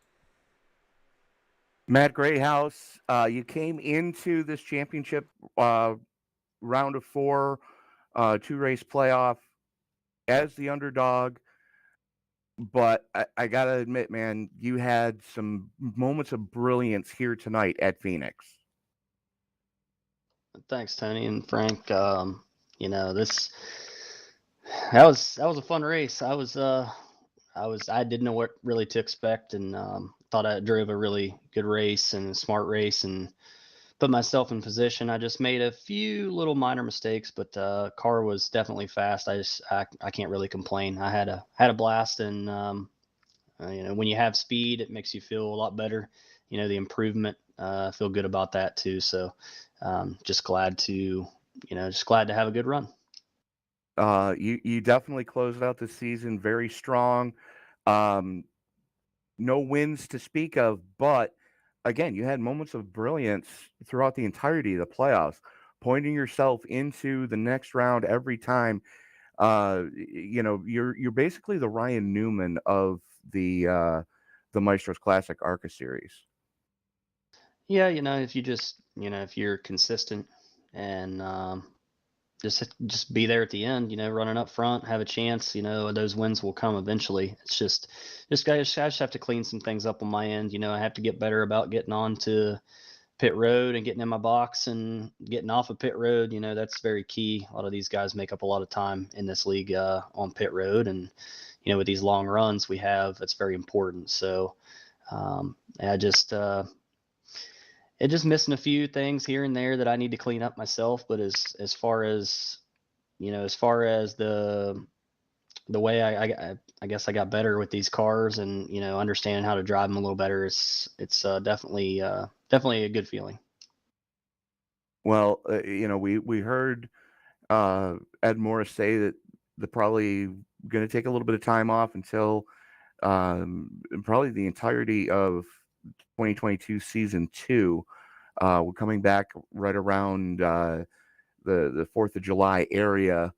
Matt Greathouse, you came into this championship round of 4, 2-race playoff as the underdog. But I got to admit, man, you had some moments of brilliance here tonight at Phoenix. Thanks, Tony and Frank. You know, that was a fun race. I didn't know what really to expect, and thought I drove a really good race and a smart race and put myself in position. I just made a few little minor mistakes, but car was definitely fast. I can't really complain. I had a blast, and you know, when you have speed, it makes you feel a lot better. You know, the improvement, feel good about that too. So just glad to have a good run. You definitely closed out the season very strong. No wins to speak of, but again, you had moments of brilliance throughout the entirety of the playoffs, pointing yourself into the next round every time. You know, you're basically the Ryan Newman of the Maestro's Classic ARCA series. Yeah, you know, if you're consistent and just be there at the end, you know, running up front, have a chance, you know, those wins will come eventually. It's just guys, I just have to clean some things up on my end. You know, I have to get better about getting on to pit road and getting in my box and getting off of pit road. You know, that's very key. A lot of these guys make up a lot of time in this league on pit road, and you know, with these long runs we have, it's very important. So just missing a few things here and there that I need to clean up myself. But as far as, you know, as far as the the way I guess I got better with these cars, and understanding how to drive them a little better. It's definitely a good feeling. Well, we heard Ed Morris say that they're probably going to take a little bit of time off until probably the entirety of 2022 season 2. We're coming back right around the 4th of July area.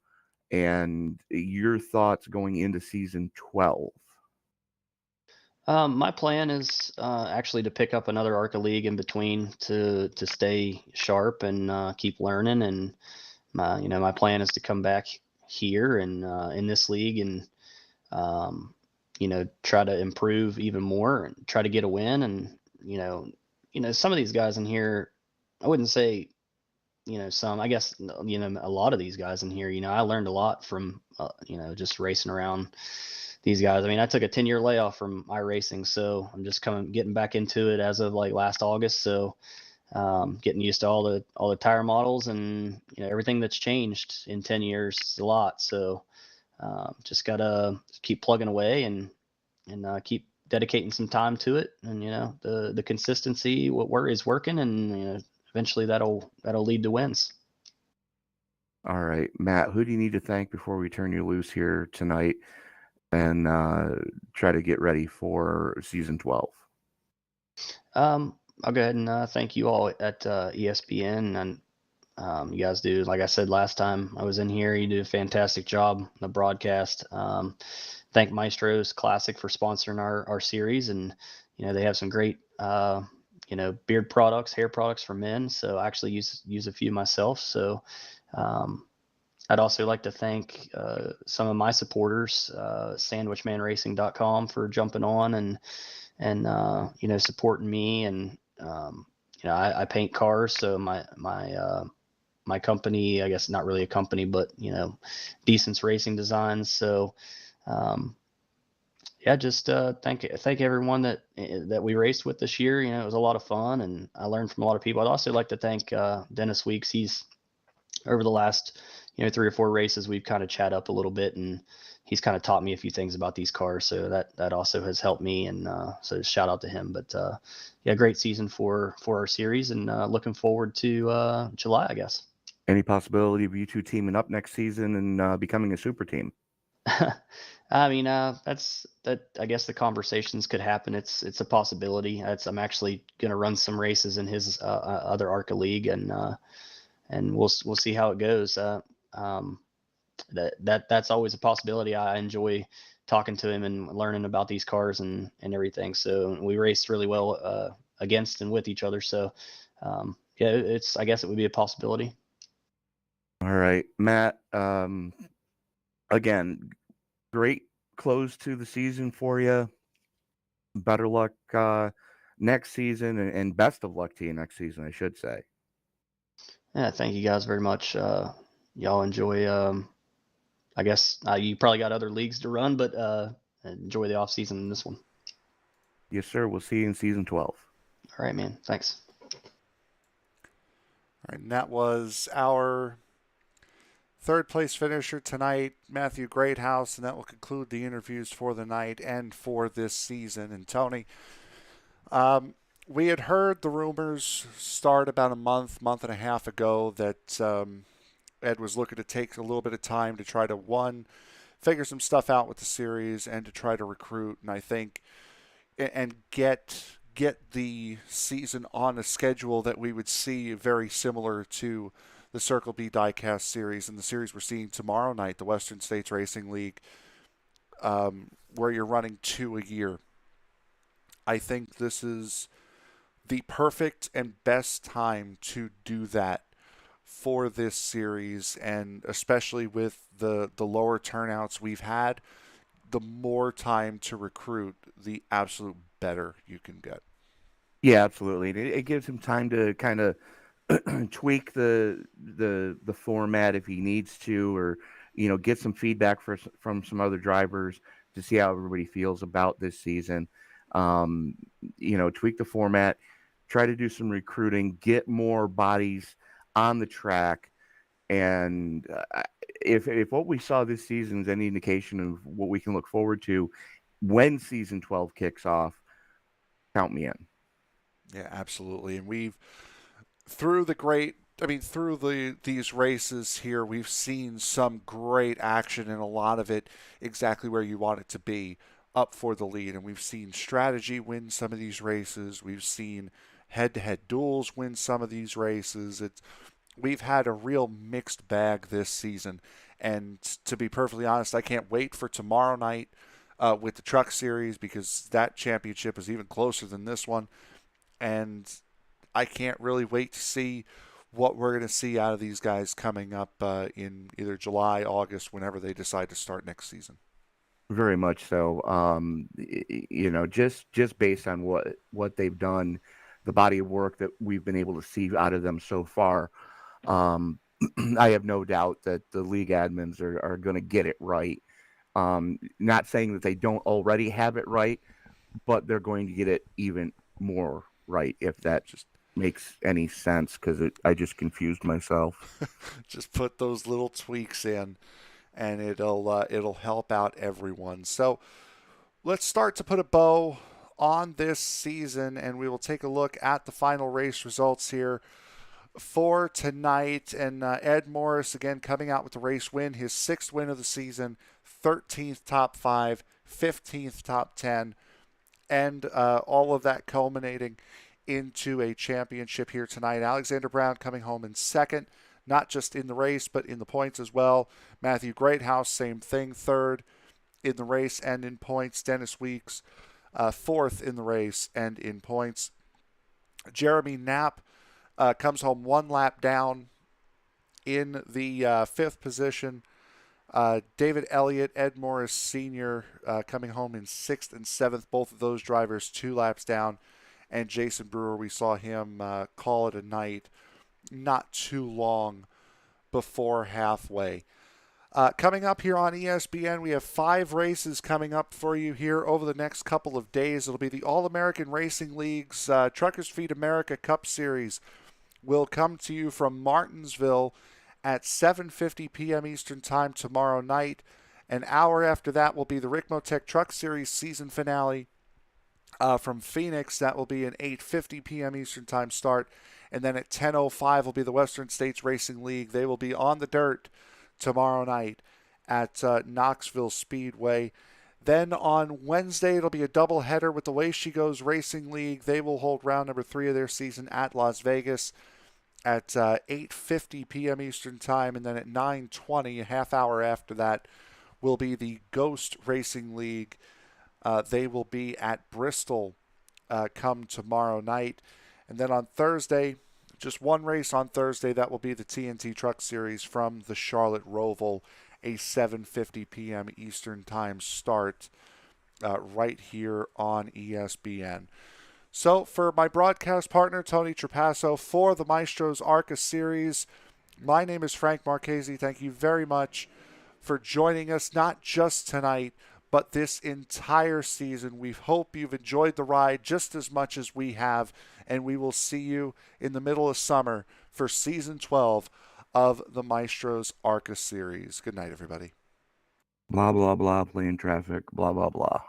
And your thoughts going into season 12? My plan is actually to pick up another ARCA league in between to stay sharp and keep learning. And my plan is to come back here and in this league and try to improve even more and try to get a win. And some of these guys in here, I wouldn't say some, I guess, a lot of these guys in here, I learned a lot from, just racing around these guys. I mean, I took a 10-year layoff from iRacing, so I'm just getting back into it as of like last August. So, getting used to all the tire models and, everything that's changed in 10 years is a lot. So, just gotta keep plugging away and keep dedicating some time to it. And, the consistency, is working, and, eventually that'll lead to wins. All right, Matt, who do you need to thank before we turn you loose here tonight and try to get ready for season 12? I'll go ahead and thank you all at ESBN, and you guys do, like I said last time I was in here, you do a fantastic job on the broadcast. Thank Maestro's Classic for sponsoring our series, and they have some great beard products, hair products for men. So I actually use a few myself. So I'd also like to thank some of my supporters, sandwichmanracing.com, for jumping on and supporting me. And I paint cars, so my company, I guess not really a company, but Decence Racing Designs. So just thank everyone that we raced with this year. It was a lot of fun, and I learned from a lot of people. I'd also like to thank Dennis Weeks. He's, over the last 3 or 4 races, we've kind of chat up a little bit, and he's kind of taught me a few things about these cars. So that also has helped me, and so shout out to him. But great season for our series, and looking forward to July, I guess. Any possibility of you two teaming up next season and becoming a super team? I mean, that's that. I guess the conversations could happen. It's a possibility. I'm actually gonna run some races in his other ARCA league, and we'll see how it goes. That's always a possibility. I enjoy talking to him and learning about these cars and everything. So we raced really well against and with each other. So I guess it would be a possibility. All right, Matt. Again, great close to the season for you. Better luck next season, and best of luck to you next season, I should say. Yeah, thank you guys very much. Y'all enjoy. I guess you probably got other leagues to run, but enjoy the off season in this one. Yes, sir. We'll see you in season 12. All right, man. Thanks. All right, and that was our third place finisher tonight, Matthew Greathouse, and that will conclude the interviews for the night and for this season. And Tony, we had heard the rumors start about a month and a half ago that Ed was looking to take a little bit of time to try to, figure some stuff out with the series and to try to recruit, and I think, and get the season on a schedule that we would see very similar to the Circle B Diecast series and the series we're seeing tomorrow night, the Western States Racing League, where you're running 2 a year. I think this is the perfect and best time to do that for this series, and especially with the lower turnouts we've had, the more time to recruit, the absolute better you can get. Yeah, absolutely. It gives him time to kind of tweak the format if he needs to, or get some feedback from some other drivers to see how everybody feels about this season. Tweak the format, try to do some recruiting, get more bodies on the track, and if what we saw this season is any indication of what we can look forward to when season 12 kicks off, count me in. Yeah, absolutely. And through these races here, we've seen some great action, and a lot of it exactly where you want it to be, up for the lead. And we've seen strategy win some of these races. We've seen head-to-head duels win some of these races. We've had a real mixed bag this season. And to be perfectly honest, I can't wait for tomorrow night with the Truck Series, because that championship is even closer than this one. And I can't really wait to see what we're going to see out of these guys coming up in either July, August, whenever they decide to start next season. Very much so. Just based on what they've done, the body of work that we've been able to see out of them so far, I have no doubt that the league admins are going to get it right. Not saying that they don't already have it right, but they're going to get it even more right, if that just makes any sense, because I just confused myself. Just put those little tweaks in, and it'll help out everyone. So let's start to put a bow on this season, and we will take a look at the final race results here for tonight. And Ed Morris, again, coming out with the race win, his 6th win of the season, 13th top 5, 15th top 10, and all of that culminating into a championship here tonight. Alexander Brown coming home in 2nd, not just in the race, but in the points as well. Matthew Greathouse, same thing, 3rd in the race and in points. Dennis Weeks, 4th in the race and in points. Jeremy Knapp comes home 1 lap down in the 5th position. David Elliott, Ed Morris Sr. Coming home in 6th and 7th. Both of those drivers 2 laps down. And Jason Brewer, we saw him call it a night not too long before halfway. Coming up here on ESBN, we have 5 races coming up for you here over the next couple of days. It'll be the All-American Racing League's Truckers Feed America Cup Series will come to you from Martinsville at 7:50 p.m. Eastern Time tomorrow night. An hour after that will be the Rick Motec Truck Series season finale from Phoenix. That will be an 8:50 p.m. Eastern Time start. And then at 10:05 will be the Western States Racing League. They will be on the dirt tomorrow night at Knoxville Speedway. Then on Wednesday, it'll be a doubleheader with the Way She Goes Racing League. They will hold round number 3 of their season at Las Vegas at 8:50 p.m. Eastern Time. And then at 9:20, a half hour after that, will be the Ghost Racing League. They will be at Bristol come tomorrow night. And then on Thursday, just one race on Thursday, that will be the TNT Truck Series from the Charlotte Roval, a 7:50 p.m. Eastern Time start right here on ESBN. So for my broadcast partner, Tony Trapasso, for the Maestro's ARCA Series, my name is Frank Marchese. Thank you very much for joining us, not just tonight, but this entire season. We hope you've enjoyed the ride just as much as we have, and we will see you in the middle of summer for Season 12 of the Maestro's ARCA Series. Good night, everybody. Blah, blah, blah, playing traffic, blah, blah, blah.